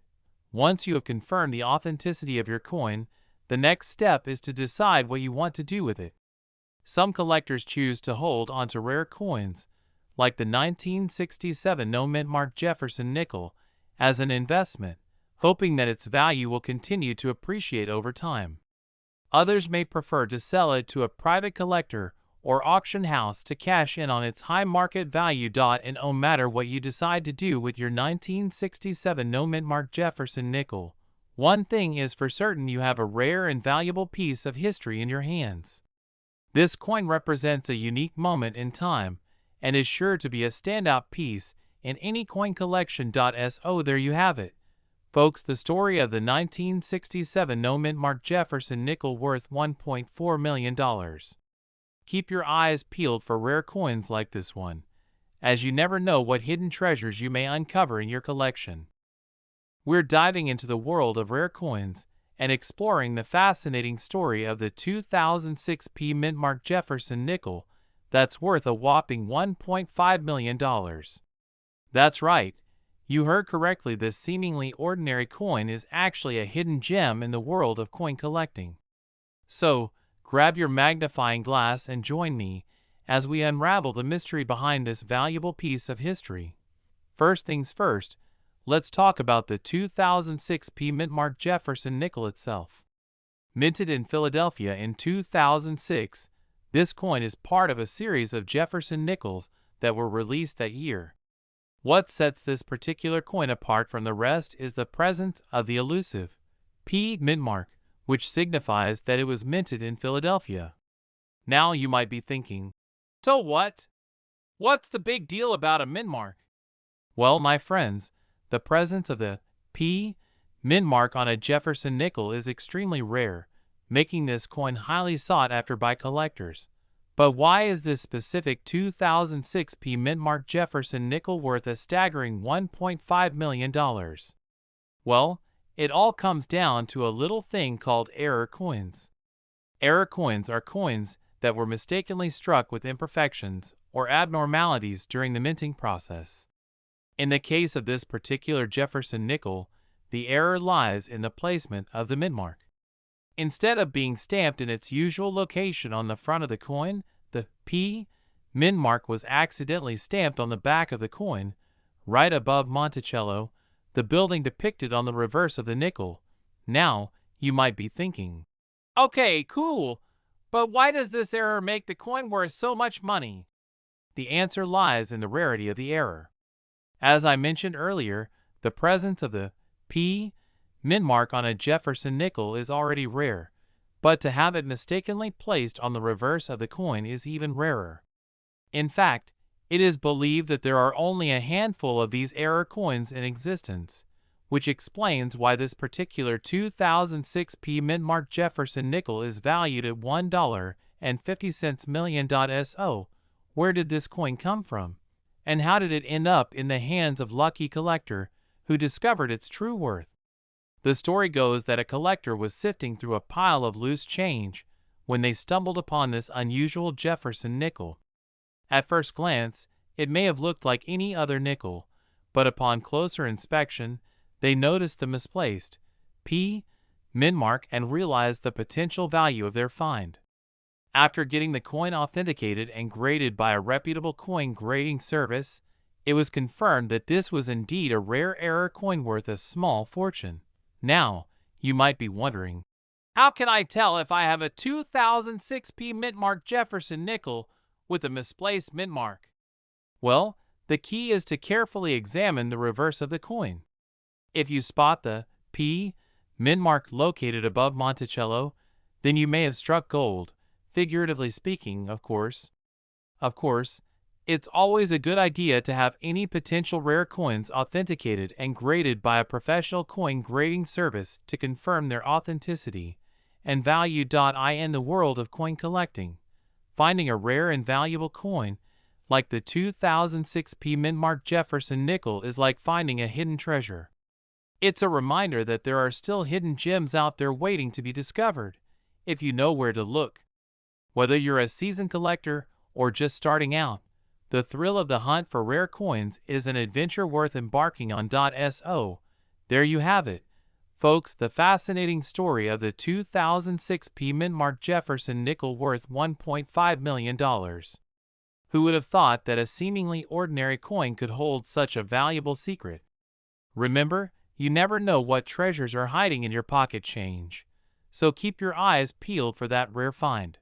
Once you have confirmed the authenticity of your coin, the next step is to decide what you want to do with it. Some collectors choose to hold onto rare coins, like the 1967 No Mintmark Jefferson nickel, as an investment, hoping that its value will continue to appreciate over time. Others may prefer to sell it to a private collector or auction house to cash in on its high market value. And no matter what you decide to do with your 1967 No Mintmark Jefferson nickel, one thing is for certain: you have a rare and valuable piece of history in your hands. This coin represents a unique moment in time and is sure to be a standout piece in any coin collection. So there you have it, folks, the story of the 1967 No Mintmark Jefferson nickel worth $1.4 million. Keep your eyes peeled for rare coins like this one, as you never know what hidden treasures you may uncover in your collection. We're diving into the world of rare coins and exploring the fascinating story of the 2006 Mintmark Jefferson nickel that's worth a whopping $1.5 million. That's right, you heard correctly. This seemingly ordinary coin is actually a hidden gem in the world of coin collecting. So, grab your magnifying glass and join me as we unravel the mystery behind this valuable piece of history. First things first, let's talk about the 2006 Mintmark Jefferson nickel itself. Minted in Philadelphia in 2006, this coin is part of a series of Jefferson nickels that were released that year. What sets this particular coin apart from the rest is the presence of the elusive P Mintmark, which signifies that it was minted in Philadelphia. Now you might be thinking, so what? What's the big deal about a Mintmark? Well, my friends, the presence of the P Mintmark on a Jefferson nickel is extremely rare, making this coin highly sought after by collectors. But why is this specific 2006 Mintmark Jefferson nickel worth a staggering $1.5 million? Well, it all comes down to a little thing called error coins. Error coins are coins that were mistakenly struck with imperfections or abnormalities during the minting process. In the case of this particular Jefferson nickel, the error lies in the placement of the Mintmark. Instead of being stamped in its usual location on the front of the coin, the P Mintmark was accidentally stamped on the back of the coin, right above Monticello, the building depicted on the reverse of the nickel. Now, you might be thinking, okay, cool, but why does this error make the coin worth so much money? The answer lies in the rarity of the error. As I mentioned earlier, the presence of the P Mintmark on a Jefferson nickel is already rare, but to have it mistakenly placed on the reverse of the coin is even rarer. In fact, it is believed that there are only a handful of these error coins in existence, which explains why this particular 2006 Mintmark Jefferson nickel is valued at $1.50 million. So, where did this coin come from? And how did it end up in the hands of lucky collector who discovered its true worth? The story goes that a collector was sifting through a pile of loose change when they stumbled upon this unusual Jefferson nickel. At first glance, it may have looked like any other nickel, but upon closer inspection, they noticed the misplaced P Mintmark and realized the potential value of their find. After getting the coin authenticated and graded by a reputable coin grading service, it was confirmed that this was indeed a rare error coin worth a small fortune. Now, you might be wondering, how can I tell if I have a 2006 Mintmark Jefferson nickel with a misplaced Mintmark? Well, the key is to carefully examine the reverse of the coin. If you spot the P Mintmark located above Monticello, then you may have struck gold, figuratively speaking, of course. It's always a good idea to have any potential rare coins authenticated and graded by a professional coin grading service to confirm their authenticity and value. In the world of coin collecting, finding a rare and valuable coin like the 2006 Mintmark Jefferson nickel is like finding a hidden treasure. It's a reminder that there are still hidden gems out there waiting to be discovered, if you know where to look. Whether you're a seasoned collector or just starting out, the thrill of the hunt for rare coins is an adventure worth embarking on. So, there you have it, folks, the fascinating story of the 2006 Mintmark Jefferson nickel worth $1.5 million. Who would have thought that a seemingly ordinary coin could hold such a valuable secret? Remember, you never know what treasures are hiding in your pocket change, so keep your eyes peeled for that rare find.